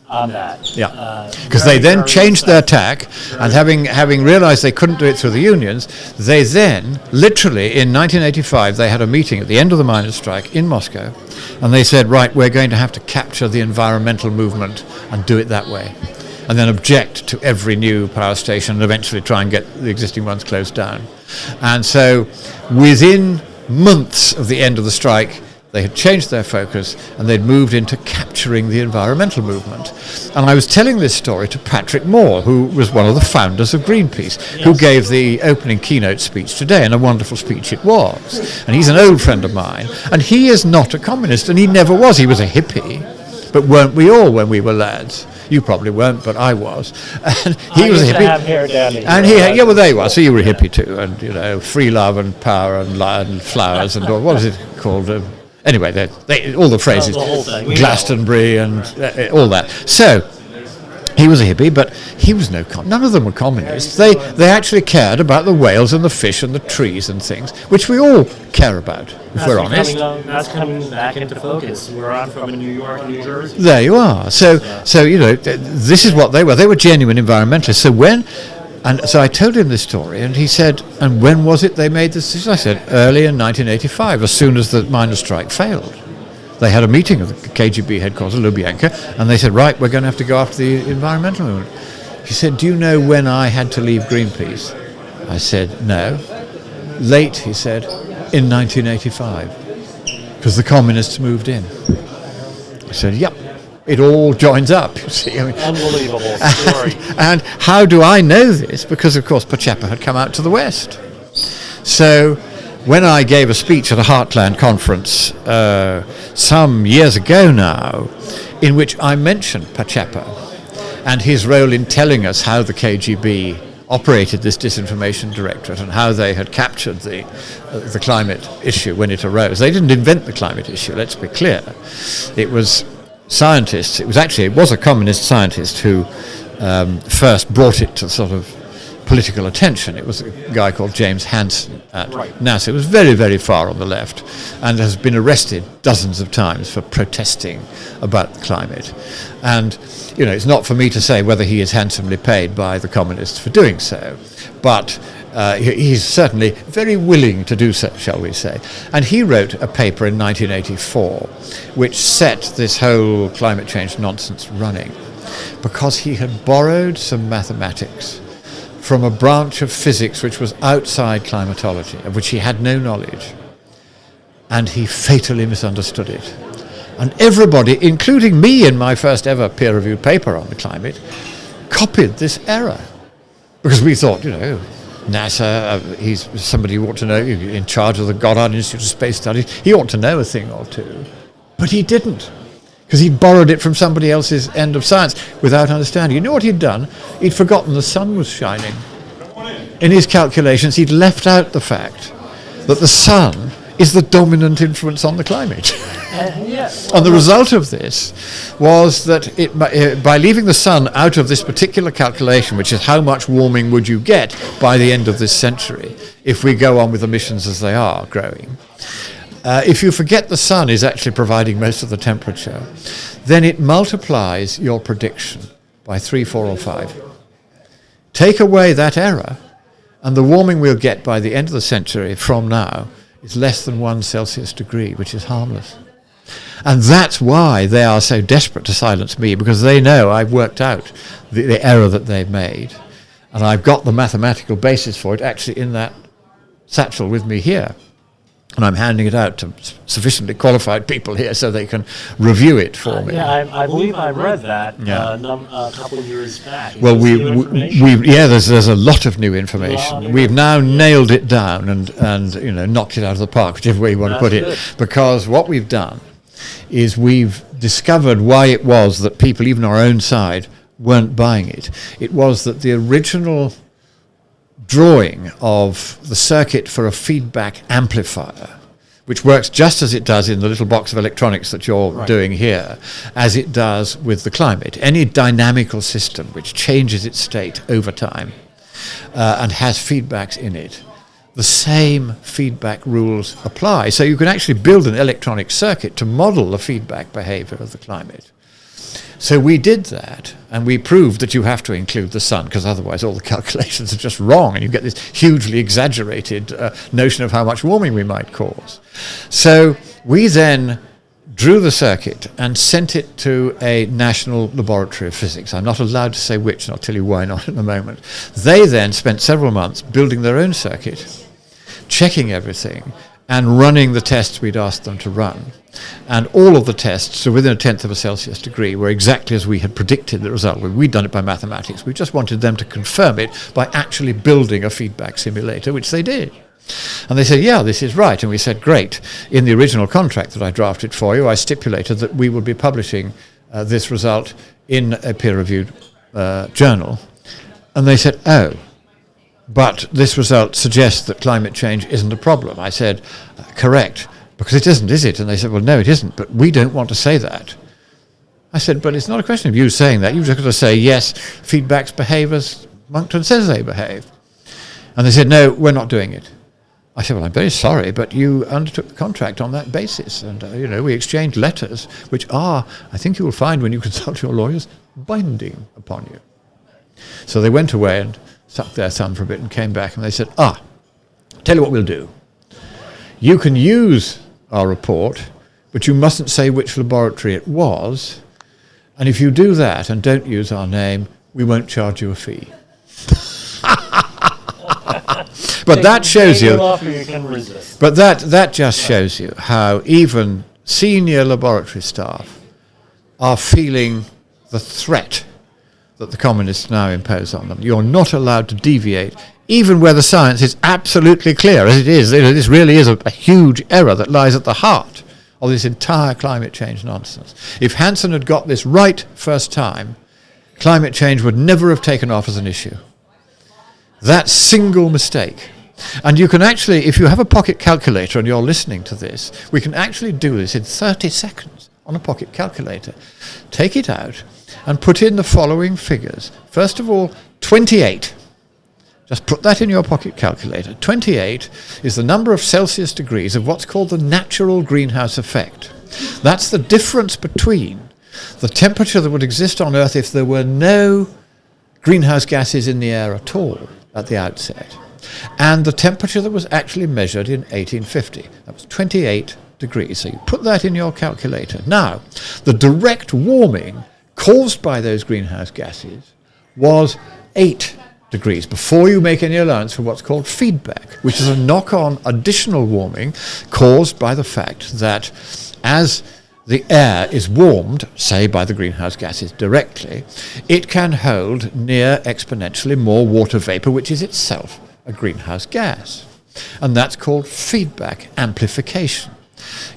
On that. Yeah, because they then changed their tack, and having realized they couldn't do it through the unions, they then, literally in 1985, they had a meeting at the end of the miners' strike in Moscow, and they said, right, we're going to have to capture the environmental movement and do it that way, and then object to every new power station and eventually try and get the existing ones closed down. And so within months of the end of the strike, they had changed their focus and they'd moved into capturing the environmental movement. And I was telling this story to Patrick Moore, who was one of the founders of Greenpeace, who gave the opening keynote speech today, and a wonderful speech it was. And he's an old friend of mine, and he is not a communist, and he never was. He was a hippie, But weren't we all when we were lads? You probably weren't, but I was. And he was a used to hippie. have hair down here. And well, there you are. So you were a hippie too, and free love and power and flowers and what was it called? Anyway, all the phrases, the whole thing. Glastonbury and all that. So he was a hippie, but he was none of them were communists. They actually cared about the whales and the fish and the trees and things, which we all care about, if we're honest. That's coming back into focus. We're on from New York, New Jersey. There you are. So this is what they were. They were genuine environmentalists. So I told him this story, and he said, and when was it they made this decision? I said, early in 1985, as soon as the miners' strike failed. They had a meeting at the KGB headquarters, Lubyanka, and they said, right, we're going to have to go after the environmental movement. He said, do you know when I had to leave Greenpeace? I said, no. Late, he said, in 1985, because the communists moved in. I said, yep, it all joins up, you see. Unbelievable story. And how do I know this? Because, of course, Pacheco had come out to the West. So when I gave a speech at a Heartland conference some years ago now, in which I mentioned Pacheco and his role in telling us how the KGB operated this disinformation directorate and how they had captured the climate issue when it arose. They didn't invent the climate issue, let's be clear. It was scientists, it was a communist scientist who first brought it to sort of political attention. It was a guy called James Hansen at NASA. It was very, very far on the left and has been arrested dozens of times for protesting about the climate. And, it's not for me to say whether he is handsomely paid by the communists for doing so, but he's certainly very willing to do so, shall we say. And he wrote a paper in 1984 which set this whole climate change nonsense running because he had borrowed some mathematics from a branch of physics which was outside climatology, of which he had no knowledge. And he fatally misunderstood it. And everybody, including me in my first ever peer-reviewed paper on the climate, copied this error. Because we thought, NASA, he's somebody who ought to know, in charge of the Goddard Institute of Space Studies, he ought to know a thing or two. But he didn't. Because he borrowed it from somebody else's end of science without understanding. You know what he'd done? He'd forgotten the sun was shining. In his calculations, he'd left out the fact that the sun is the dominant influence on the climate. And the result of this was that by leaving the sun out of this particular calculation, which is how much warming would you get by the end of this century if we go on with emissions as they are growing, if you forget the sun is actually providing most of the temperature, then it multiplies your prediction by 3, 4, or 5. Take away that error, and the warming we'll get by the end of the century from now is less than 1 Celsius degree, which is harmless. And that's why they are so desperate to silence me, because they know I've worked out the error that they've made, and I've got the mathematical basis for it actually in that satchel with me here. And I'm handing it out to sufficiently qualified people here so they can review it for me. Yeah, I believe I read that a couple of years back. Well, there's a lot of new information. We've now nailed it down and knocked it out of the park, whichever way you want to put it. Because what we've done is we've discovered why it was that people, even our own side, weren't buying it. It was that the original drawing of the circuit for a feedback amplifier, which works just as it does in the little box of electronics that you're doing here, as it does with the climate. Any dynamical system which changes its state over time and has feedbacks in it, the same feedback rules apply. So you can actually build an electronic circuit to model the feedback behavior of the climate. So we did that, and we proved that you have to include the sun, because otherwise all the calculations are just wrong, and you get this hugely exaggerated notion of how much warming we might cause. So we then drew the circuit and sent it to a national laboratory of physics. I'm not allowed to say which, and I'll tell you why not in a moment. They then spent several months building their own circuit, checking everything, and running the tests we'd asked them to run. And all of the tests, so within 1/10 of a Celsius degree, were exactly as we had predicted the result. We'd done it by mathematics. We just wanted them to confirm it by actually building a feedback simulator, which they did. And they said, yeah, this is right. And we said, great. In the original contract that I drafted for you, I stipulated that we would be publishing this result in a peer-reviewed journal. And they said, oh, but this result suggests that climate change isn't a problem. I said, correct, because it isn't, is it? And they said, well, no, it isn't, but we don't want to say that. I said, but it's not a question of you saying that. You've just got to say, yes, feedbacks behave as Monkton says they behave. And they said, no, we're not doing it. I said, well, I'm very sorry, but you undertook the contract on that basis. And, we exchanged letters, which are, I think you will find when you consult your lawyers, binding upon you. So they went away and sucked their thumb for a bit and came back and they said, tell you what we'll do. You can use our report, but you mustn't say which laboratory it was. And if you do that and don't use our name, we won't charge you a fee. But that shows you. But that just shows you how even senior laboratory staff are feeling the threat that the communists now impose on them. You're not allowed to deviate, even where the science is absolutely clear, as it is. This really is a huge error that lies at the heart of this entire climate change nonsense. If Hansen had got this right first time, climate change would never have taken off as an issue. That single mistake. And you can actually, if you have a pocket calculator and you're listening to this, we can actually do this in 30 seconds on a pocket calculator. Take it out and put in the following figures. First of all, 28. Just put that in your pocket calculator. 28 is the number of Celsius degrees of what's called the natural greenhouse effect. That's the difference between the temperature that would exist on Earth if there were no greenhouse gases in the air at all at the outset, and the temperature that was actually measured in 1850. That was 28 degrees. So you put that in your calculator. Now, the direct warming caused by those greenhouse gases was 8 degrees, before you make any allowance for what's called feedback, which is a knock-on additional warming caused by the fact that as the air is warmed, say by the greenhouse gases directly, it can hold near exponentially more water vapor, which is itself a greenhouse gas. And that's called feedback amplification.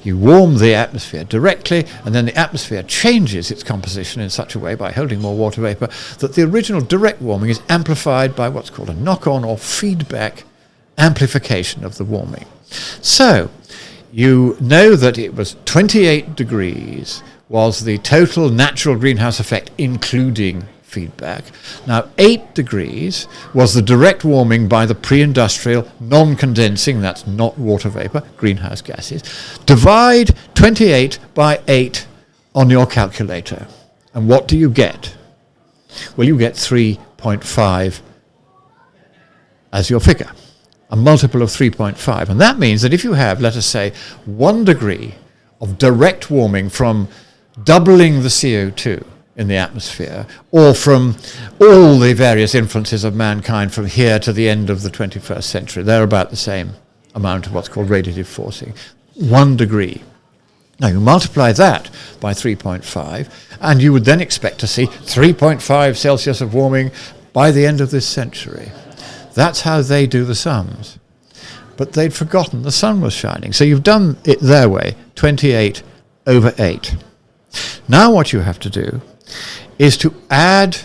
You warm the atmosphere directly, and then the atmosphere changes its composition in such a way by holding more water vapor that the original direct warming is amplified by what's called a knock-on or feedback amplification of the warming. So you know that it was 28 degrees was the total natural greenhouse effect, including feedback. Now, 8 degrees was the direct warming by the pre-industrial non-condensing, that's not water vapor, greenhouse gases. Divide 28 by 8 on your calculator. And what do you get? Well, you get 3.5 as your figure, a multiple of 3.5. And that means that if you have, let us say, 1 degree of direct warming from doubling the CO2 in the atmosphere, or from all the various influences of mankind from here to the end of the 21st century, they're about the same amount of what's called radiative forcing. 1 degree. Now you multiply that by 3.5, and you would then expect to see 3.5 Celsius of warming by the end of this century. That's how they do the sums. But they'd forgotten the sun was shining. So you've done it their way, 28 over 8. Now what you have to do is to add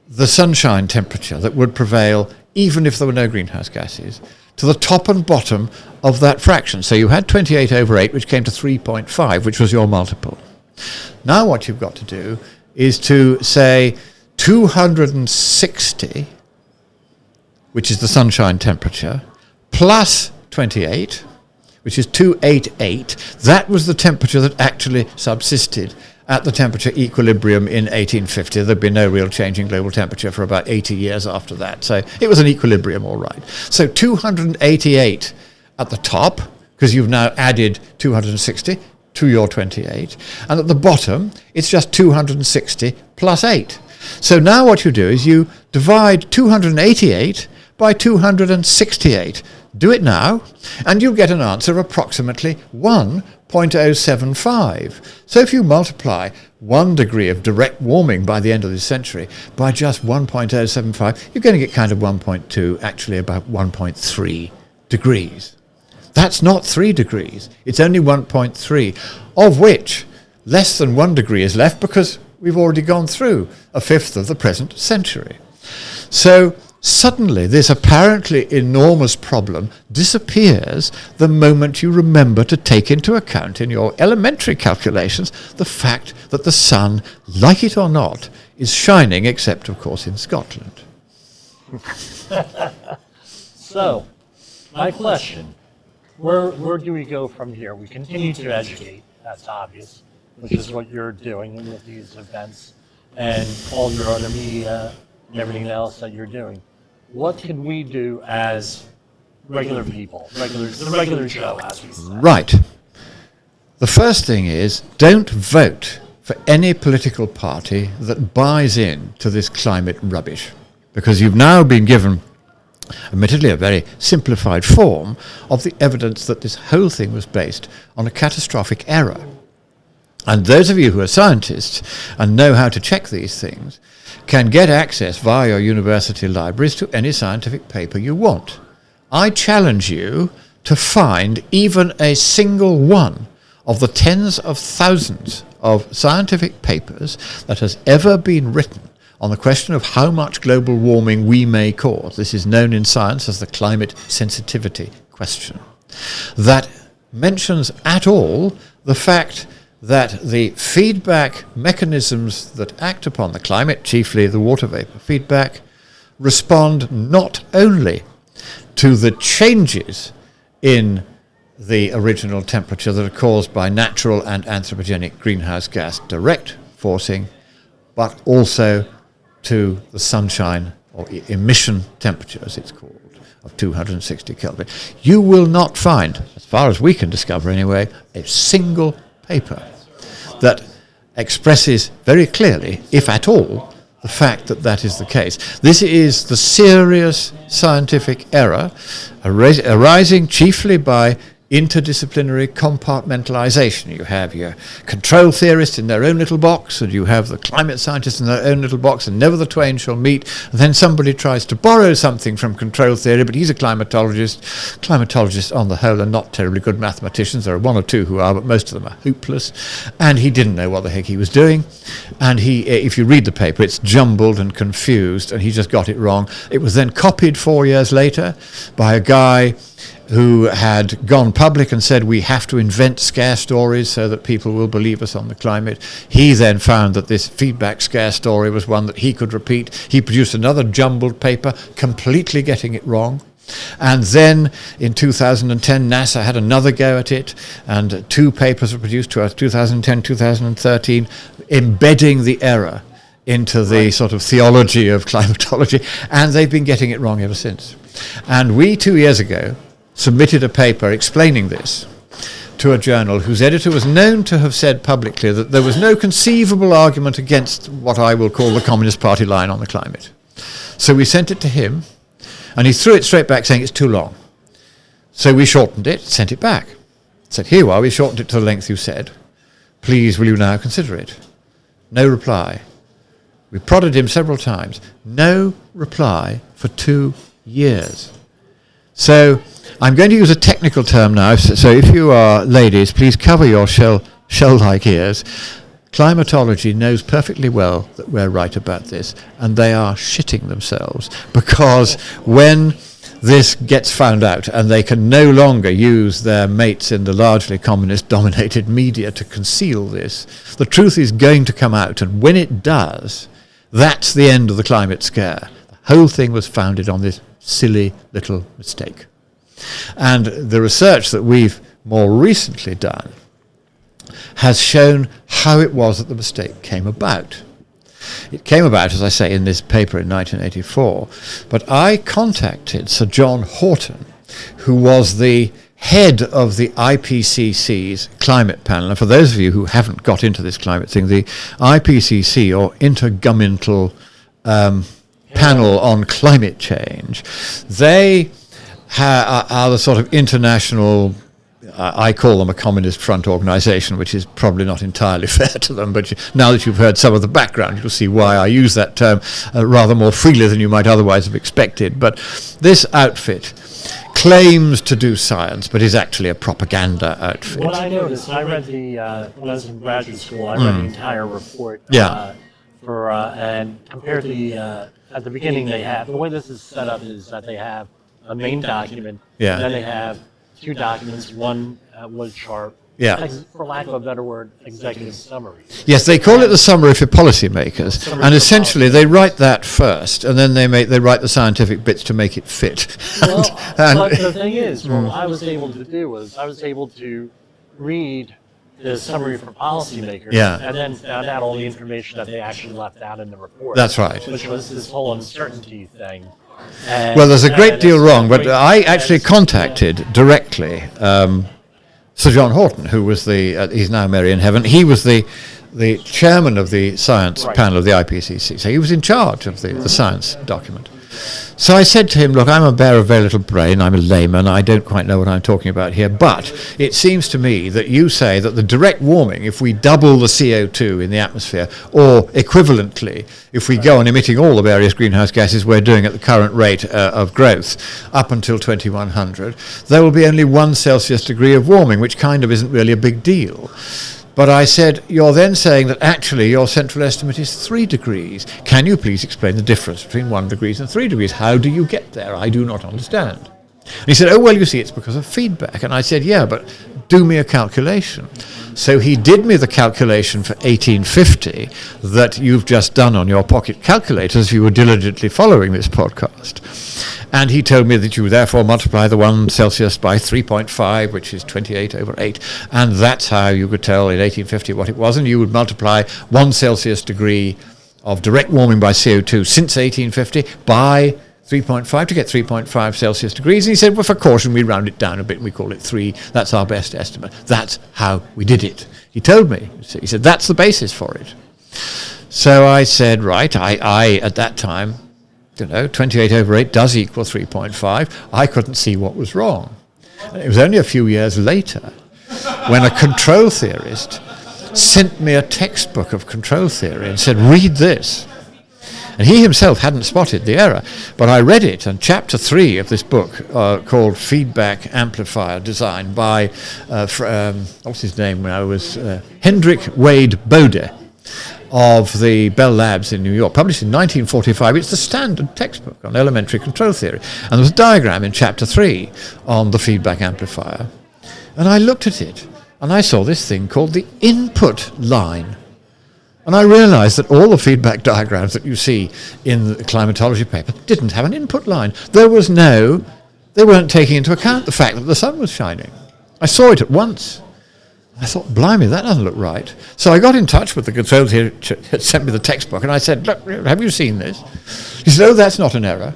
the sunshine temperature that would prevail even if there were no greenhouse gases to the top and bottom of that fraction. So you had 28 over 8, which came to 3.5, which was your multiple. Now what you've got to do is to say 260, which is the sunshine temperature, plus 28, which is 288. That was the temperature that actually subsisted at the temperature equilibrium in 1850. There'd been no real change in global temperature for about 80 years after that. So it was an equilibrium, all right. So 288 at the top, because you've now added 260 to your 28. And at the bottom, it's just 260 plus 8. So now what you do is you divide 288 by 268. Do it now, and you'll get an answer approximately 1.075. So if you multiply 1 degree of direct warming by the end of this century by just 1.075, you're going to get kind of 1.2, actually about 1.3 degrees. That's not 3 degrees. It's only 1.3, of which less than 1 degree is left because we've already gone through a fifth of the present century. So suddenly this apparently enormous problem disappears the moment you remember to take into account in your elementary calculations the fact that the sun, like it or not, is shining, except of course in Scotland. So, my question, where do we go from here? We continue to educate, that's obvious, which is what you're doing with these events and all your other media and everything else that you're doing. What can we do as regular people, the regular Joe, as we say? Right. The first thing is, don't vote for any political party that buys into this climate rubbish, because you've now been given, admittedly a very simplified form, of the evidence that this whole thing was based on a catastrophic error. And those of you who are scientists and know how to check these things can get access via your university libraries to any scientific paper you want. I challenge you to find even a single one of the tens of thousands of scientific papers that has ever been written on the question of how much global warming we may cause. This is known in science as the climate sensitivity question. That mentions at all the fact that the feedback mechanisms that act upon the climate, chiefly the water vapor feedback, respond not only to the changes in the original temperature that are caused by natural and anthropogenic greenhouse gas direct forcing, but also to the sunshine or emission temperature, as it's called, of 260 Kelvin. You will not find, as far as we can discover anyway, a single paper that expresses very clearly, if at all, the fact that that is the case. This is the serious scientific error arising chiefly by interdisciplinary compartmentalization. You have your control theorists in their own little box, and you have the climate scientists in their own little box, and never the twain shall meet. And then somebody tries to borrow something from control theory, but he's a climatologist. Climatologists, on the whole, are not terribly good mathematicians. There are one or two who are, but most of them are hopeless. And he didn't know what the heck he was doing. And he, if you read the paper, it's jumbled and confused, and he just got it wrong. It was then copied 4 years later by a guy who had gone public and said we have to invent scare stories so that people will believe us on the climate. He then found that this feedback scare story was one that he could repeat. He produced another jumbled paper, completely getting it wrong. And then in 2010, NASA had another go at it, and 2 papers were produced, 2010, 2013, embedding the error into the sort of theology of climatology, and they've been getting it wrong ever since. And we, 2 years ago, submitted a paper explaining this to a journal whose editor was known to have said publicly that there was no conceivable argument against what I will call the Communist Party line on the climate. So we sent it to him, and he threw it straight back saying it's too long. So we shortened it, sent it back. Said, here you are, we shortened it to the length you said. Please, will you now consider it? No reply. We prodded him several times. No reply for 2 years. So I'm going to use a technical term now, so if you are ladies, please cover your shell-like ears. Climatology knows perfectly well that we're right about this, and they are shitting themselves, because when this gets found out and they can no longer use their mates in the largely communist-dominated media to conceal this, the truth is going to come out, and when it does, that's the end of the climate scare. The whole thing was founded on this silly little mistake. And the research that we've more recently done has shown how it was that the mistake came about. It came about, as I say, in this paper in 1984, but I contacted Sir John Horton, who was the head of the IPCC's climate panel. And for those of you who haven't got into this climate thing, the IPCC, or Intergovernmental Panel on Climate Change, they are the sort of international, I call them a communist front organization, which is probably not entirely fair to them, but now that you've heard some of the background, you'll see why I use that term rather more freely than you might otherwise have expected. But this outfit claims to do science, but is actually a propaganda outfit. What I noticed, I read when I was in graduate school, I read the entire report. Yeah. And compared to at the beginning they have, the way this is set up is that they have a main document, Yeah. and then they have two documents, one which are, Yeah. for lack of a better word, executive summary. Yes, they call it the summary for policymakers, Summary and for essentially they write that first, and then they write the scientific bits to make it fit. Well, And- but the thing is, what I was able to do was I was able to read the summary for policymakers, Yeah. and then found out all the information that they actually left out in the report. That's right. Which was this whole uncertainty thing. And- Well, there's a great and deal it's wrong, but great- I actually it's- contacted directly Sir John Horton, who was he's now Mary in Heaven. He was the chairman of the science Right. panel of the IPCC, so he was in charge of the science document. So I said to him, look, I'm a bear of very little brain, I'm a layman, I don't quite know what I'm talking about here, but it seems to me that you say that the direct warming, if we double the CO2 in the atmosphere, or equivalently, if we go on emitting all the various greenhouse gases we're doing at the current rate of growth up until 2100, there will be only 1 Celsius degree of warming, which kind of isn't really a big deal. But I said, you're then saying that actually your central estimate is 3 degrees. Can you please explain the difference between 1 degree and 3 degrees? How do you get there? I do not understand. And he said, oh, well, you see, it's because of feedback. And I said, yeah, but do me a calculation. So he did me the calculation for 1850 that you've just done on your pocket calculators if you were diligently following this podcast. And he told me that you therefore multiply the 1 Celsius by 3.5, which is 28 over 8. And that's how you could tell in 1850 what it was. And you would multiply 1 Celsius degree of direct warming by CO2 since 1850 by 3.5 to get 3.5 Celsius degrees. And he said, well, for caution, we round it down a bit and we call it 3. That's our best estimate. That's how we did it. He told me. He said, that's the basis for it. So I said, right, I at that time, 28 over 8 does equal 3.5. I couldn't see what was wrong. And it was only a few years later when a control theorist sent me a textbook of control theory and said, read this. And he himself hadn't spotted the error, but I read it, and chapter 3 of this book called Feedback Amplifier Design by, what's his name now, was Hendrik Wade Bode of the Bell Labs in New York, published in 1945. It's the standard textbook on elementary control theory. And there was a diagram in chapter 3 on the feedback amplifier. And I looked at it, and I saw this thing called the input line. And I realized that all the feedback diagrams that you see in the climatology paper didn't have an input line. They weren't taking into account the fact that the sun was shining. I saw it at once. I thought, blimey, that doesn't look right. So I got in touch with the control theorist who had sent me the textbook, and I said, look, have you seen this? He said, oh, that's not an error.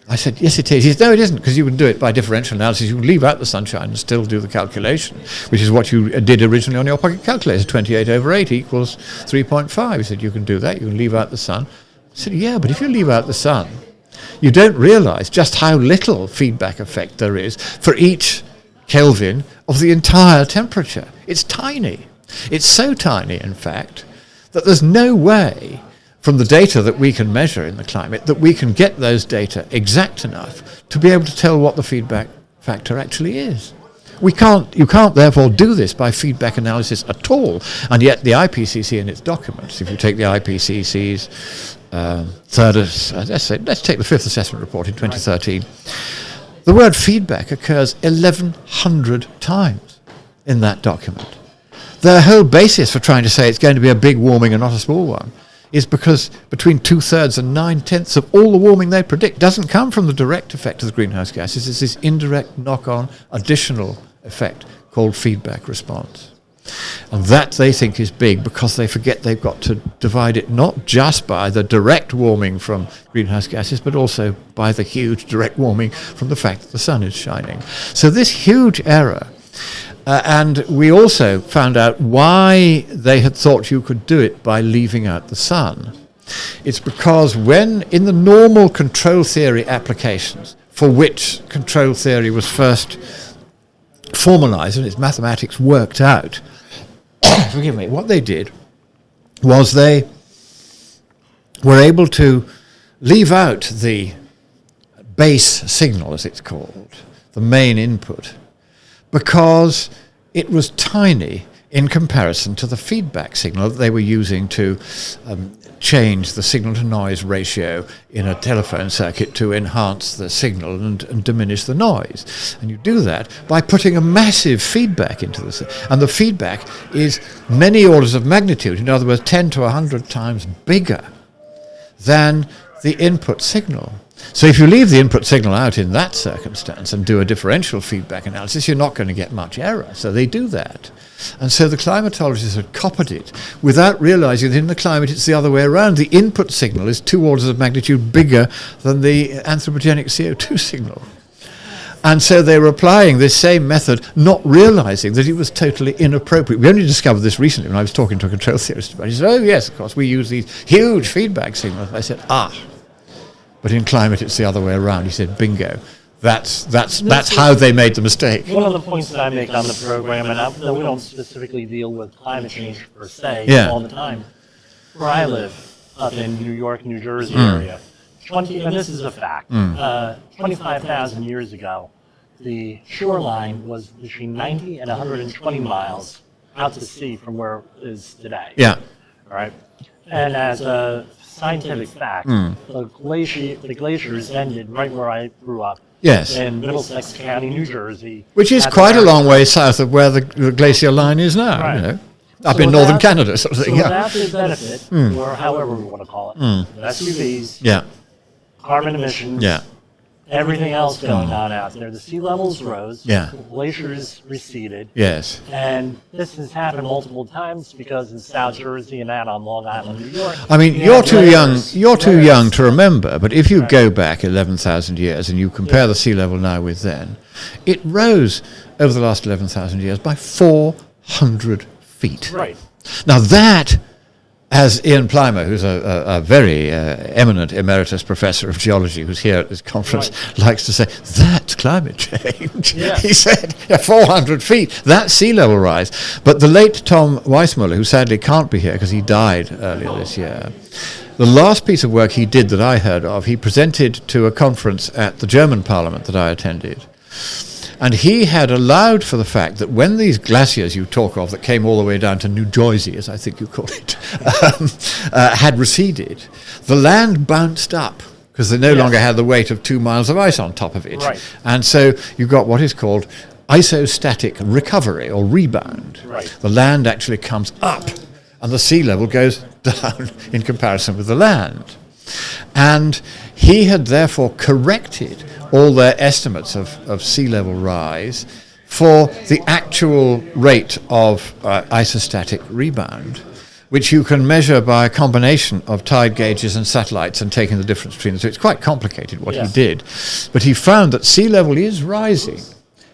I said, yes, it is. He said, no, it isn't, because you can do it by differential analysis. You can leave out the sunshine and still do the calculation, which is what you did originally on your pocket calculator. 28 over 8 equals 3.5. He said, you can do that. You can leave out the sun. I said, yeah, but if you leave out the sun, you don't realize just how little feedback effect there is for each Kelvin of the entire temperature. It's tiny. It's so tiny, in fact, that there's no way from the data that we can measure in the climate that we can get those data exact enough to be able to tell what the feedback factor actually is. You can't therefore do this by feedback analysis at all, and yet the IPCC in its documents, if you take the IPCC's let's take the fifth assessment report in 2013, the word feedback occurs 1,100 times in that document. Their whole basis for trying to say it's going to be a big warming and not a small one is because between 2/3 and 9/10 of all the warming they predict doesn't come from the direct effect of the greenhouse gases. It's this indirect knock-on additional effect called feedback response. And that they think is big because they forget they've got to divide it not just by the direct warming from greenhouse gases, but also by the huge direct warming from the fact that the sun is shining. So this huge error, and we also found out why they had thought you could do it by leaving out the sun. It's because when in the normal control theory applications, for which control theory was first formalized and its mathematics worked out, forgive me, what they did was they were able to leave out the base signal, as it's called, the main input, because it was tiny in comparison to the feedback signal that they were using to change the signal-to-noise ratio in a telephone circuit to enhance the signal and diminish the noise. And you do that by putting a massive feedback into this. And the feedback is many orders of magnitude, in other words, 10 to 100 times bigger than the input signal. So if you leave the input signal out in that circumstance and do a differential feedback analysis, you're not going to get much error. So they do that. And so the climatologists had copied it without realizing that in the climate it's the other way around. The input signal is 2 orders of magnitude bigger than the anthropogenic CO2 signal. And so they were applying this same method, not realizing that it was totally inappropriate. We only discovered this recently when I was talking to a control theorist about it. He said, oh yes, of course, we use these huge feedback signals. I said, but in climate it's the other way around. He said, bingo. That's how they made the mistake. One of the points that I make on the program, and we don't specifically deal with climate change per se all the time. Where I live, up in New York, New Jersey area, and this is a fact, 25,000 years ago, the shoreline was between 90 and 120 miles out to sea from where it is today. Yeah. All right. And as a scientific fact, the glaciers ended right where I grew up. Yes. In Middlesex County, New Jersey. Which is quite a long way south of where the glacial line is now, right. you know. Up in northern Canada, sort of thing. So without the benefit, or however we want to call it, SUVs, carbon emissions, everything else going on out there. The sea levels rose, the glaciers receded. Yes. And this has happened multiple times because in South Jersey and out on Long Island, New York. I mean, you're too young to remember, but if you go back 11,000 years and you compare the sea level now with then, it rose over the last 11,000 years by 400 feet. Right. Now that, as Ian Punnet, who's a very eminent emeritus professor of geology who's here at this conference, likes to say, that's climate change. Yeah. He said, 400 feet, that's sea level rise. But the late Tom Weissmuller, who sadly can't be here because he died earlier this year, the last piece of work he did that I heard of, he presented to a conference at the German parliament that I attended. And he had allowed for the fact that when these glaciers you talk of that came all the way down to New Jersey, as I think you call it, had receded, the land bounced up because they no longer had the weight of 2 miles of ice on top of it. Right. And so you got what is called isostatic recovery or rebound. Right. The land actually comes up and the sea level goes down in comparison with the land. And he had therefore corrected all their estimates of sea level rise for the actual rate of isostatic rebound, which you can measure by a combination of tide gauges and satellites and taking the difference between them. So it's quite complicated what he did. But he found that sea level is rising,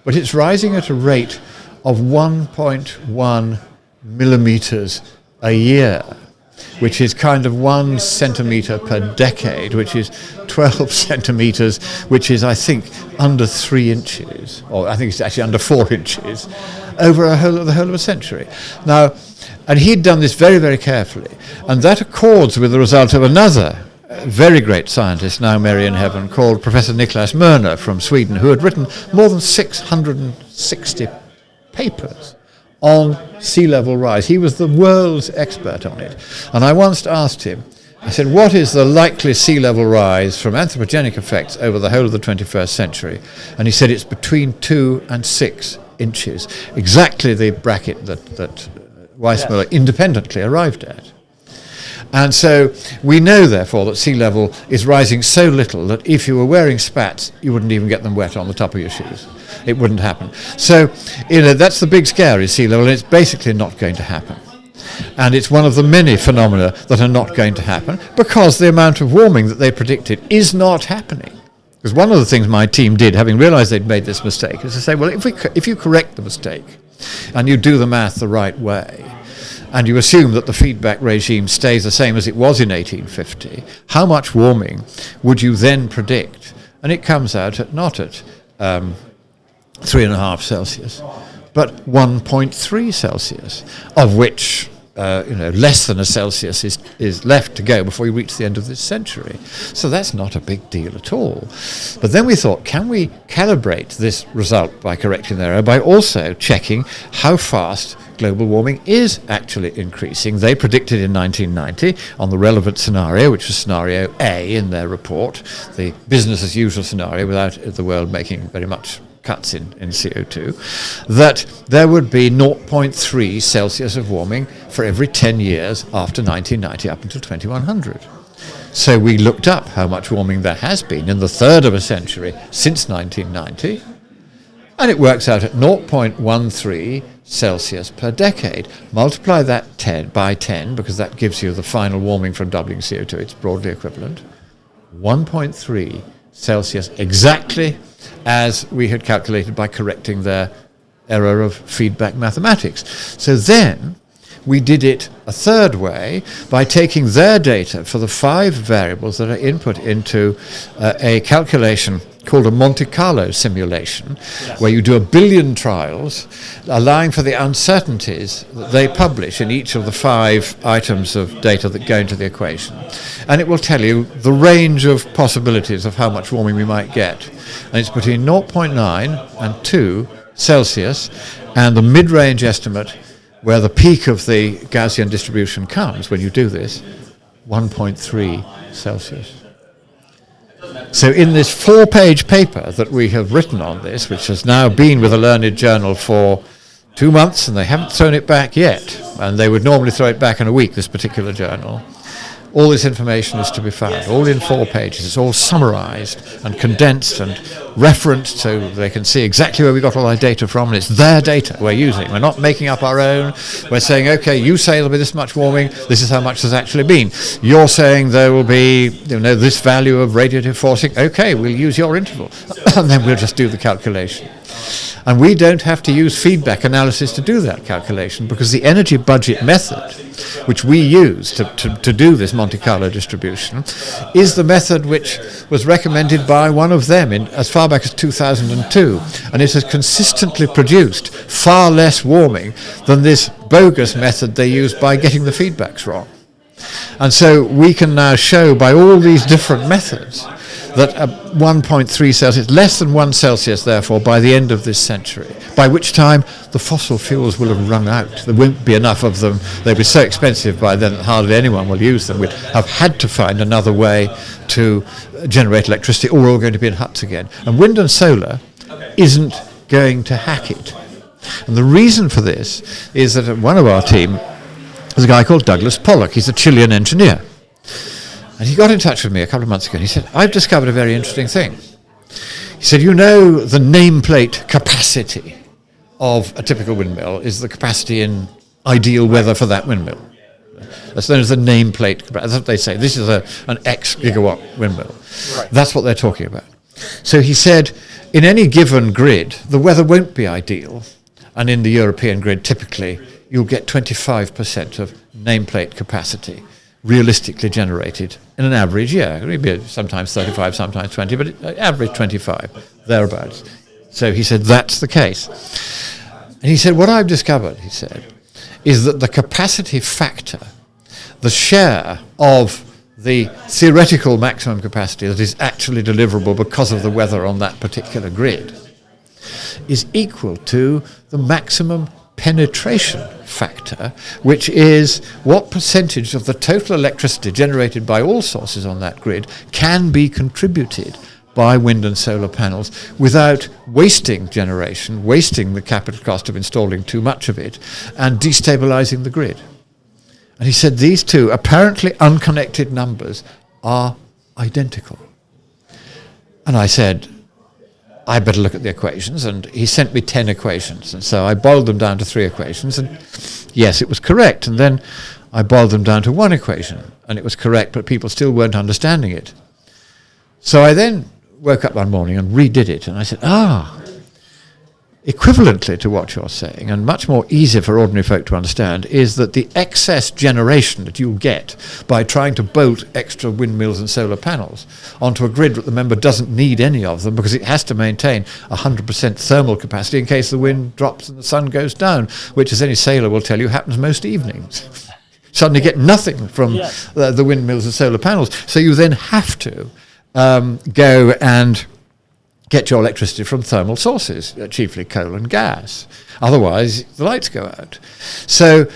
but it's rising at a rate of 1.1 millimeters a year, which is kind of 1 centimeter per decade, which is 12 centimeters, which is, I think, under 3 inches, or I think it's actually under 4 inches, over the whole of a century. Now, and he'd done this very, very carefully, and that accords with the result of another very great scientist, now Mary in heaven, called Professor Niklas Mörner from Sweden, who had written more than 660 papers on sea level rise. He was the world's expert on it. And I once asked him, I said, what is the likely sea level rise from anthropogenic effects over the whole of the 21st century? And he said it's between 2 and 6 inches, exactly the bracket that Weissmuller independently arrived at. And so we know, therefore, that sea level is rising so little that if you were wearing spats, you wouldn't even get them wet on the top of your shoes. It wouldn't happen. So, that's the big scare is sea level, and it's basically not going to happen. And it's one of the many phenomena that are not going to happen because the amount of warming that they predicted is not happening. Because one of the things my team did, having realized they'd made this mistake, is to say, well, if you correct the mistake and you do the math the right way, and you assume that the feedback regime stays the same as it was in 1850, how much warming would you then predict? And it comes out at not at 3.5 Celsius, but 1.3 Celsius, of which less than a Celsius is left to go before you reach the end of this century. So that's not a big deal at all. But then we thought, can we calibrate this result by correcting the error by also checking how fast global warming is actually increasing? They predicted in 1990 on the relevant scenario, which was scenario A in their report, the business as usual scenario without the world making very much cuts in CO2, that there would be 0.3 Celsius of warming for every 10 years after 1990 up until 2100. So we looked up how much warming there has been in the third of a century since 1990, and it works out at 0.13 Celsius per decade. Multiply that by 10, because that gives you the final warming from doubling CO2. It's broadly equivalent. 1.3 Celsius, exactly as we had calculated by correcting their error of feedback mathematics. So then we did it a third way by taking their data for the 5 variables that are input into a calculation called a Monte Carlo simulation, where you do 1 billion trials, allowing for the uncertainties that they publish in each of the 5 items of data that go into the equation. And it will tell you the range of possibilities of how much warming we might get. And it's between 0.9 and 2 Celsius, and the mid-range estimate, where the peak of the Gaussian distribution comes when you do this, 1.3 Celsius. So in this 4-page paper that we have written on this, which has now been with a learned journal for 2 months, and they haven't thrown it back yet, and they would normally throw it back in a week, this particular journal, all this information is to be found, all in 4 pages. It's all summarized and condensed and referenced so they can see exactly where we got all our data from, and it's their data we're using. We're not making up our own. We're saying, okay, you say there'll be this much warming, this is how much there's actually been. You're saying there will be, this value of radiative forcing. Okay, we'll use your interval. And then we'll just do the calculation. And we don't have to use feedback analysis to do that calculation, because the energy budget method, which we use to do this Monte Carlo distribution, is the method which was recommended by one of them as far back as 2002. And it has consistently produced far less warming than this bogus method they used by getting the feedbacks wrong. And so we can now show by all these different methods that 1.3 Celsius, less than 1 Celsius, therefore, by the end of this century, by which time the fossil fuels will have run out. There won't be enough of them. They'll be so expensive by then that hardly anyone will use them. We'll have had to find another way to generate electricity, or we're all going to be in huts again. And wind and solar isn't going to hack it. And the reason for this is that one of our team is a guy called Douglas Pollock. He's a Chilean engineer. And he got in touch with me a couple of months ago, and he said, I've discovered a very interesting thing. He said, the nameplate capacity of a typical windmill is the capacity in ideal weather for that windmill. That's known as the nameplate capacity. That's what they say. This is an X gigawatt windmill. Right. That's what they're talking about. So he said, in any given grid, the weather won't be ideal. And in the European grid, typically, you'll get 25% of nameplate capacity realistically generated in an average year. Maybe sometimes 35, sometimes 20, but average 25, thereabouts. So he said, that's the case. And he said, what I've discovered, he said, is that the capacity factor, the share of the theoretical maximum capacity that is actually deliverable because of the weather on that particular grid, is equal to the maximum penetration factor, which is what percentage of the total electricity generated by all sources on that grid can be contributed by wind and solar panels without wasting generation, wasting the capital cost of installing too much of it, and destabilizing the grid. And he said these two apparently unconnected numbers are identical. And I said, I better look at the equations, and he sent me 10 equations, and so I boiled them down to 3 equations, and yes, it was correct, and then I boiled them down to 1 equation, and it was correct, but people still weren't understanding it. So I then woke up one morning and redid it, and I said, equivalently to what you're saying, and much more easier for ordinary folk to understand, is that the excess generation that you'll get by trying to bolt extra windmills and solar panels onto a grid that the member doesn't need any of them because it has to maintain 100% thermal capacity in case the wind drops and the sun goes down, which, as any sailor will tell you, happens most evenings. suddenly get nothing from Yes. the windmills and solar panels. So you then have to go and get your electricity from thermal sources, chiefly coal and gas. Otherwise, the lights go out. So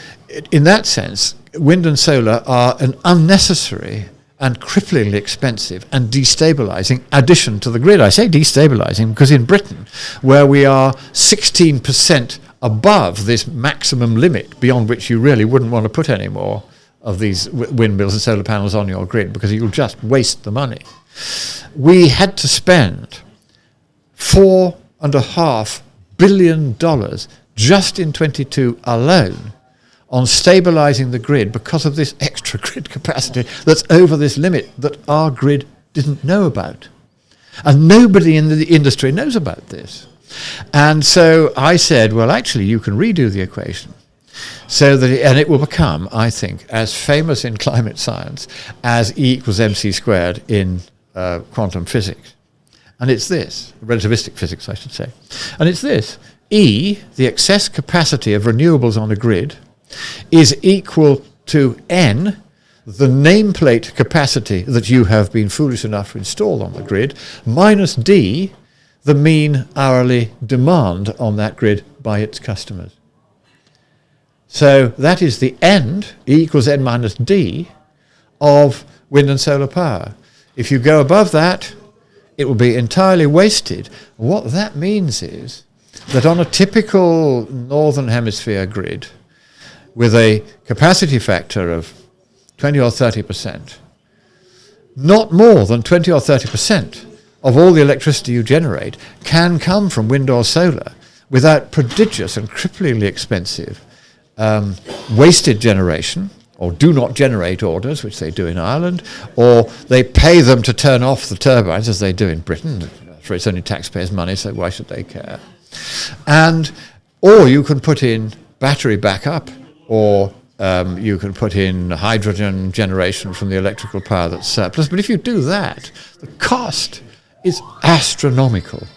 in that sense, wind and solar are an unnecessary and cripplingly expensive and destabilizing addition to the grid. I say destabilizing because in Britain, where we are 16% above this maximum limit beyond which you really wouldn't want to put any more of these windmills and solar panels on your grid because you'll just waste the money. We had to spend $4.5 billion just in 22 alone on stabilizing the grid because of this extra grid capacity that's over this limit that our grid didn't know about. And nobody in the industry knows about this. And so I said, well, actually, you can redo the equation so that and it will become, I think, as famous in climate science as E equals mc squared in quantum physics. And it's this, relativistic physics, I should say. And it's this, E, the excess capacity of renewables on a grid, is equal to N, the nameplate capacity that you have been foolish enough to install on the grid, minus D, the mean hourly demand on that grid by its customers. So that is the end, E equals N minus D, of wind and solar power. If you go above that, it will be entirely wasted. What that means is that on a typical northern hemisphere grid, with a capacity factor of 20 or 30%, not more than 20 or 30% of all the electricity you generate can come from wind or solar without prodigious and cripplingly expensive wasted generation, or do not generate orders, which they do in Ireland, or they pay them to turn off the turbines, as they do in Britain, for it's only taxpayers' money, so why should they care? Or you can put in battery backup, or you can put in hydrogen generation from the electrical power that's surplus. But if you do that, the cost is astronomical.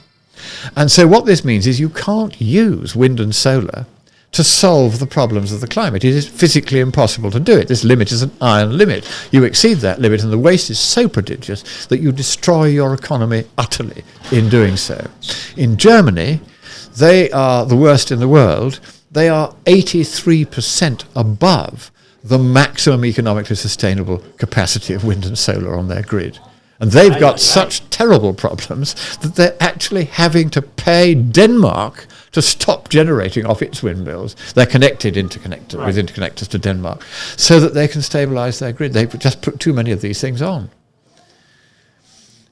And so what this means is you can't use wind and solar to solve the problems of the climate. It is physically impossible to do it. This limit is an iron limit. You exceed that limit and the waste is so prodigious that you destroy your economy utterly in doing so. In Germany, they are the worst in the world. They are 83% above the maximum economically sustainable capacity of wind and solar on their grid. And they've got such terrible problems that they're actually having to pay Denmark to stop generating off its windmills. They're connected with interconnectors to Denmark so that they can stabilize their grid. They've just put too many of these things on.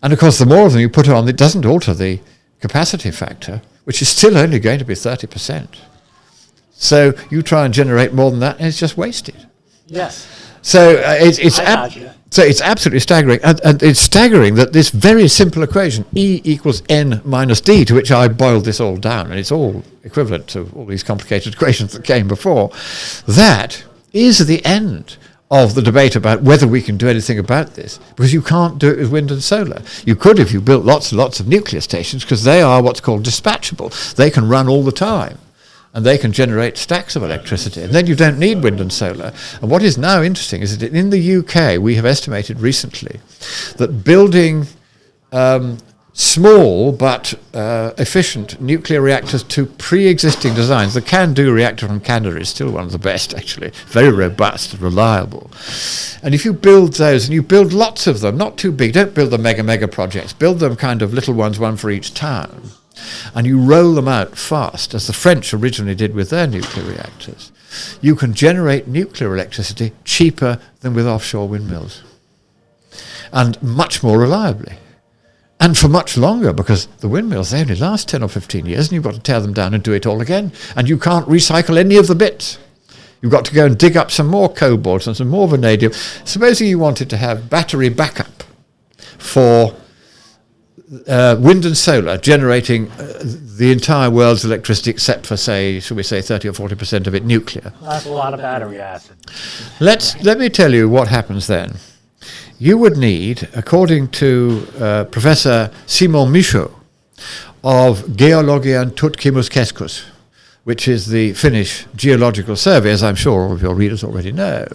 And of course, the more of them you put on, it doesn't alter the capacity factor, which is still only going to be 30%. So you try and generate more than that, and it's just wasted. Yes. So it's absolutely staggering, and it's staggering that this very simple equation, E equals N minus D, to which I boiled this all down, and it's all equivalent to all these complicated equations that came before, that is the end of the debate about whether we can do anything about this, because you can't do it with wind and solar. You could if you built lots and lots of nuclear stations, because they are what's called dispatchable. They can run all the time. And they can generate stacks of electricity. And then you don't need wind and solar. And what is now interesting is that in the UK, we have estimated recently that building small but efficient nuclear reactors to pre-existing designs, the CANDU reactor from Canada is still one of the best, actually. Very robust, reliable. And if you build those, and you build lots of them, not too big, don't build the mega projects, build them kind of little ones, one for each town, and you roll them out fast, as the French originally did with their nuclear reactors, you can generate nuclear electricity cheaper than with offshore windmills, and much more reliably, and for much longer, because the windmills, they only last 10 or 15 years, and you've got to tear them down and do it all again, and you can't recycle any of the bits. You've got to go and dig up some more cobalt and some more vanadium. Supposing you wanted to have battery backup for wind and solar generating the entire world's electricity except for, say, should we say 30 or 40% of it nuclear. That's a lot of battery acid. Let me tell you what happens then. You would need, according to Professor Simon Michaud of Geologian Tutkimus Keskus, which is the Finnish Geological Survey, as I'm sure all of your readers already know,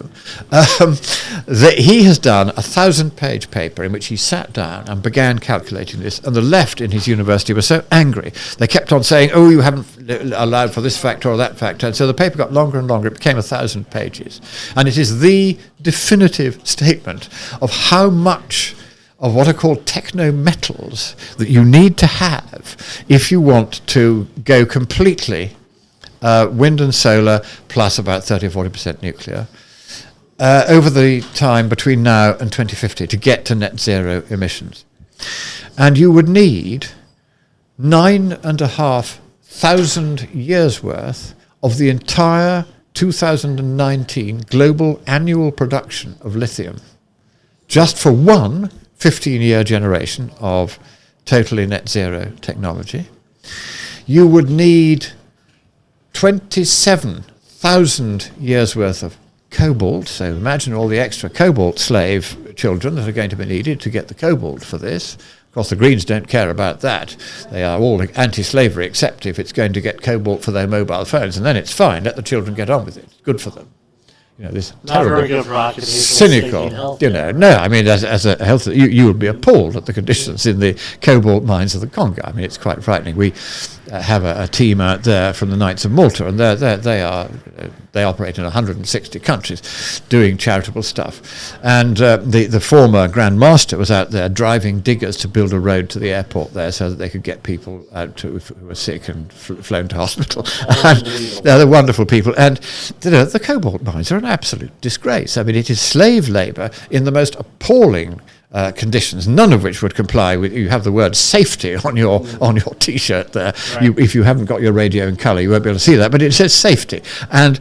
that he has done a 1,000-page paper in which he sat down and began calculating this, and the left in his university were so angry. They kept on saying, oh, you haven't allowed for this factor or that factor, and so the paper got longer and longer. It became 1,000 pages. And it is the definitive statement of how much of what are called techno-metals that you need to have if you want to go completely wind and solar plus about 30 or 40% nuclear over the time between now and 2050 to get to net zero emissions. And you would need 9,500 years worth of the entire 2019 global annual production of lithium just for one 15-year generation of totally net zero technology. You would need 27,000 years worth of cobalt. So imagine all the extra cobalt slave children that are going to be needed to get the cobalt for this. Of course, the Greens don't care about that. They are all anti-slavery, except if it's going to get cobalt for their mobile phones, and then it's fine. Let the children get on with it. It's good for them. You know, this Not very terrible, good for occupational cynical, safety and health. no, I mean, as a health, you would be appalled at the conditions in the cobalt mines of the Congo. I mean, it's quite frightening. We have a team out there from the Knights of Malta, and they operate in 160 countries doing charitable stuff. And the former Grand Master was out there driving diggers to build a road to the airport there so that they could get people out who were sick and flown to hospital. And they're wonderful people. And the cobalt mines are an absolute disgrace. I mean, it is slave labour in the most appalling conditions, none of which would comply with. You have the word safety on your T-shirt there. Right. If you haven't got your radio in colour, you won't be able to see that. But it says safety, and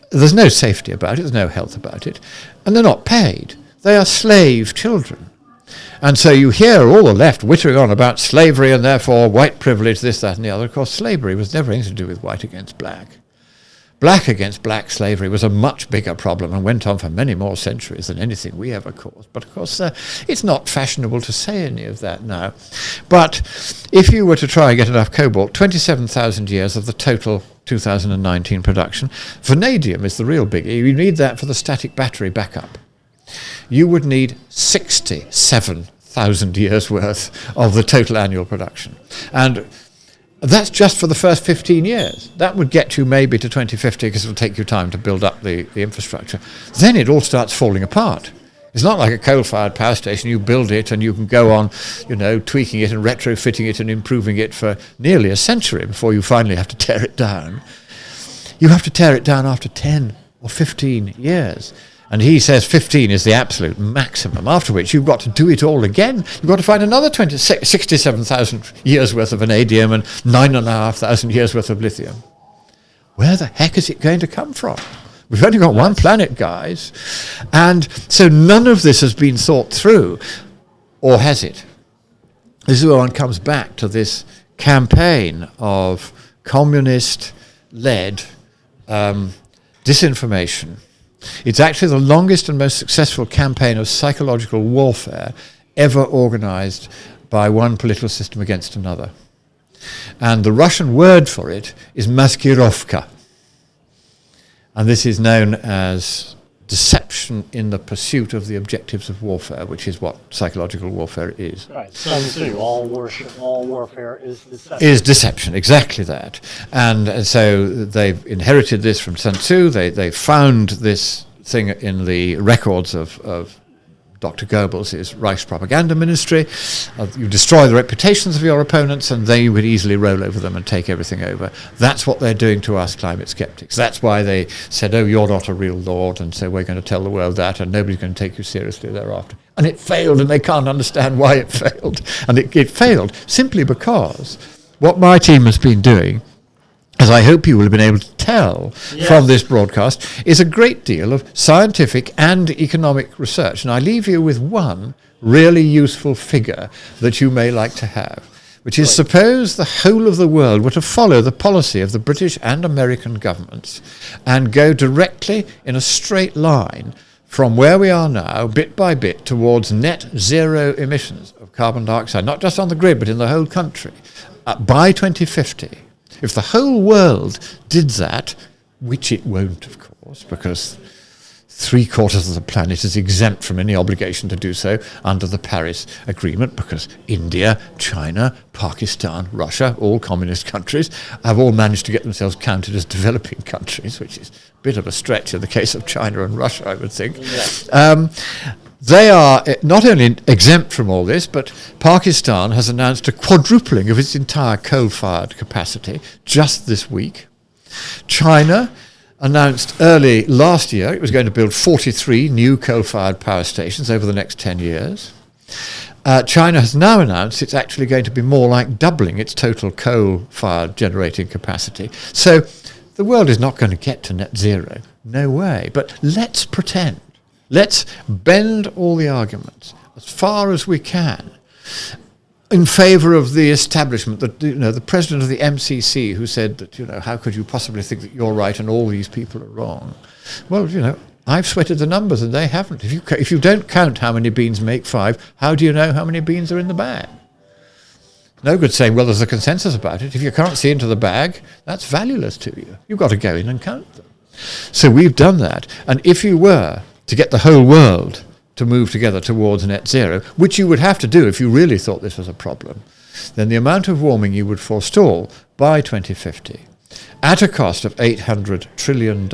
there's no safety about it. There's no health about it, and they're not paid. They are slave children, and so you hear all the left wittering on about slavery and therefore white privilege, this, that, and the other. Of course, slavery was never anything to do with white against black. Black against black slavery was a much bigger problem and went on for many more centuries than anything we ever caused. But of course, it's not fashionable to say any of that now. But if you were to try and get enough cobalt, 27,000 years of the total 2019 production. Vanadium is the real biggie. You need that for the static battery backup. You would need 67,000 years worth of the total annual production. And that's just for the first 15 years. That would get you maybe to 2050 because it will take you time to build up the infrastructure. Then it all starts falling apart. It's not like a coal-fired power station. You build it and you can go on, tweaking it and retrofitting it and improving it for nearly a century before you finally have to tear it down. You have to tear it down after 10 or 15 years. And he says 15 is the absolute maximum, after which you've got to do it all again. You've got to find another 67,000 years worth of vanadium and 9,500 years worth of lithium. Where the heck is it going to come from? We've only got one planet, guys. And so none of this has been thought through, or has it? This is where one comes back to this campaign of communist-led disinformation. It's actually the longest and most successful campaign of psychological warfare ever organized by one political system against another. And the Russian word for it is maskirovka. And this is known as deception in the pursuit of the objectives of warfare, which is what psychological warfare is. Right. Sun Tzu, all warfare is deception. Is deception, exactly that. And so they've inherited this from Sun Tzu. They found this thing in the records of Dr. Goebbels' Reichspropaganda ministry. You destroy the reputations of your opponents and then you would easily roll over them and take everything over. That's what they're doing to us climate skeptics. That's why they said, oh, you're not a real lord, and so we're going to tell the world that and nobody's going to take you seriously thereafter. And it failed, and they can't understand why it failed. And it failed simply because what my team has been doing, as I hope you will have been able to tell from this broadcast, is a great deal of scientific and economic research. And I leave you with one really useful figure that you may like to have, which is suppose the whole of the world were to follow the policy of the British and American governments and go directly in a straight line from where we are now, bit by bit, towards net zero emissions of carbon dioxide, not just on the grid, but in the whole country, by 2050. If the whole world did that, which it won't, of course, because 3/4 of the planet is exempt from any obligation to do so under the Paris Agreement, because India, China, Pakistan, Russia, all communist countries, have all managed to get themselves counted as developing countries, which is a bit of a stretch in the case of China and Russia, I would think. Yeah. They are not only exempt from all this, but Pakistan has announced a quadrupling of its entire coal-fired capacity just this week. China announced early last year it was going to build 43 new coal-fired power stations over the next 10 years. China has now announced it's actually going to be more like doubling its total coal-fired generating capacity. So the world is not going to get to net zero. No way. But let's pretend. Let's bend all the arguments as far as we can in favour of the establishment, that, the president of the MCC, who said that, how could you possibly think that you're right and all these people are wrong? Well, I've sweated the numbers and they haven't. If you don't count how many beans make 5, how do you know how many beans are in the bag? No good saying, well, there's a consensus about it. If you can't see into the bag, that's valueless to you. You've got to go in and count them. So we've done that. And if you were to get the whole world to move together towards net zero, which you would have to do if you really thought this was a problem, then the amount of warming you would forestall by 2050 at a cost of $800 trillion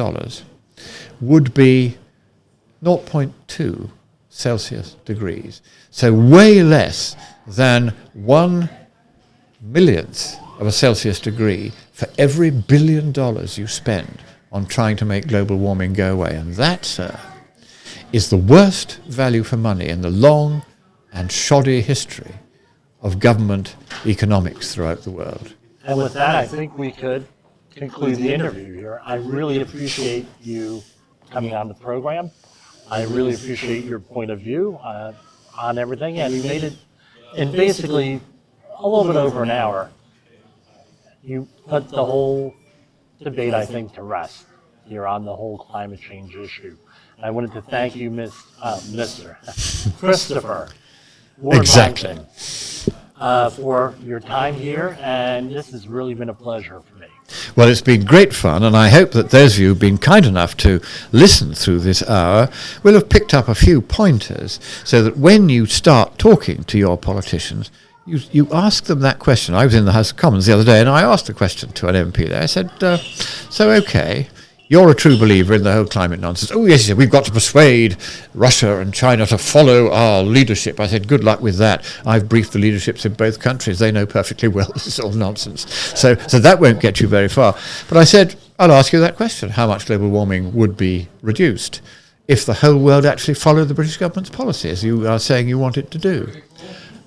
would be 0.2 Celsius degrees. So way less than 1/1,000,000th of a Celsius degree for every $1 billion you spend on trying to make global warming go away. And that, sir, is the worst value for money in the long and shoddy history of government economics throughout the world. And with that, I think we could conclude the interview here. I really appreciate you coming on the program. I really appreciate your point of view on everything, and you made it in basically a little bit over an hour. You put the whole debate, I think, to rest here on the whole climate change issue. I wanted to thank you, Mr. Christopher Ward Exactly. Monkton, for your time here, and this has really been a pleasure for me. Well, it's been great fun, and I hope that those of you who've been kind enough to listen through this hour will have picked up a few pointers, so that when you start talking to your politicians, you ask them that question. I was in the House of Commons the other day, and I asked a question to an MP there. I said, okay, you're a true believer in the whole climate nonsense. Oh, yes, we've got to persuade Russia and China to follow our leadership. I said, good luck with that. I've briefed the leaderships in both countries. They know perfectly well this is all nonsense. So that won't get you very far. But I said, I'll ask you that question. How much global warming would be reduced if the whole world actually followed the British government's policy, as you are saying you want it to do?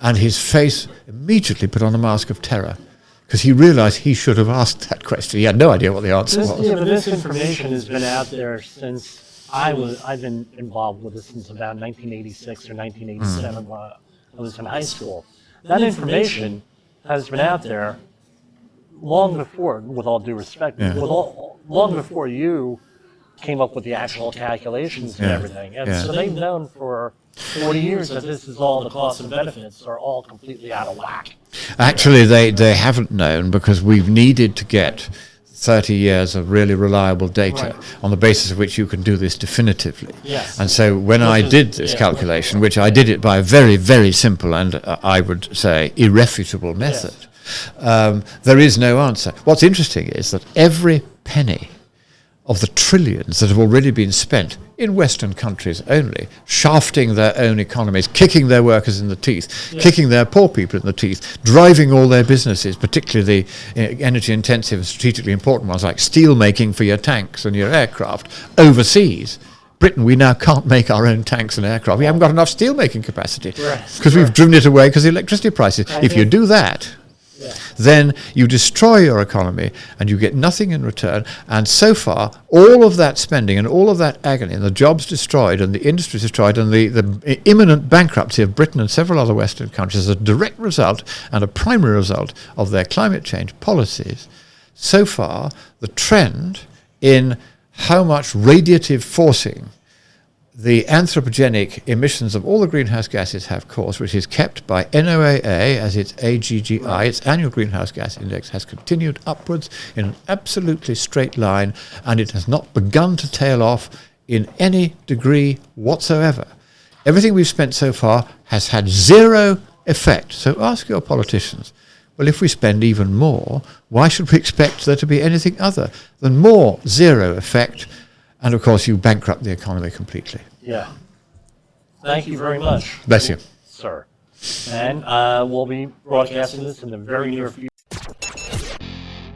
And his face immediately put on a mask of terror, because he realized he should have asked that question. He had no idea what the answer was. Yeah, but this information has been out there since I've been involved with this since about 1986 or 1987 when I was in high school. That information has been out there long before, with all due respect, long before you came up with the actual calculations and everything. And so they've known for 40 years that this is all, the costs and benefits are all completely out of whack. Actually, they haven't known, because we've needed to get 30 years of really reliable data on the basis of which you can do this definitively. Yes. And so when I did this calculation, which I did it by a very, very simple and I would say irrefutable method, there is no answer. What's interesting is that every penny of the trillions that have already been spent in Western countries only, shafting their own economies, kicking their workers in the teeth, kicking their poor people in the teeth, driving all their businesses, particularly the energy-intensive and strategically important ones like steel making for your tanks and your aircraft, overseas. Britain, we now can't make our own tanks and aircraft. We haven't got enough steel making capacity because we've driven it away because of electricity prices. If you do that, then you destroy your economy and you get nothing in return. And so far, all of that spending and all of that agony and the jobs destroyed and the industries destroyed and the imminent bankruptcy of Britain and several other Western countries is a direct result and a primary result of their climate change policies. So far, the trend in how much radiative forcing the anthropogenic emissions of all the greenhouse gases have caused, which is kept by NOAA as its AGGI, its annual greenhouse gas index, has continued upwards in an absolutely straight line, and it has not begun to tail off in any degree whatsoever. Everything we've spent so far has had zero effect. So ask your politicians, well, if we spend even more, why should we expect there to be anything other than more zero effect? And of course, you bankrupt the economy completely. Yeah. Thank you very much. Bless you. Sir. And we'll be broadcasting this in the very near future.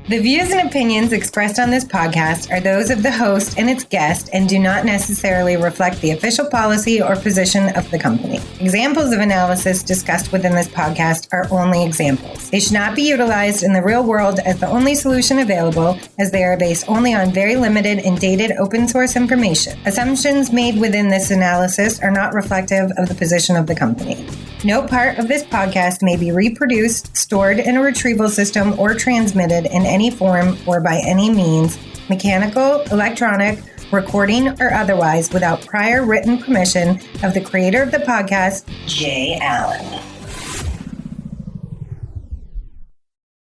The views and opinions expressed on this podcast are those of the host and its guest and do not necessarily reflect the official policy or position of the company. Examples of analysis discussed within this podcast are only examples. They should not be utilized in the real world as the only solution available, as they are based only on very limited and dated open source information. Assumptions made within this analysis are not reflective of the position of the company. No part of this podcast may be reproduced, stored in a retrieval system, or transmitted in any form or by any means, mechanical, electronic, recording, or otherwise, without prior written permission of the creator of the podcast, Jay Allen.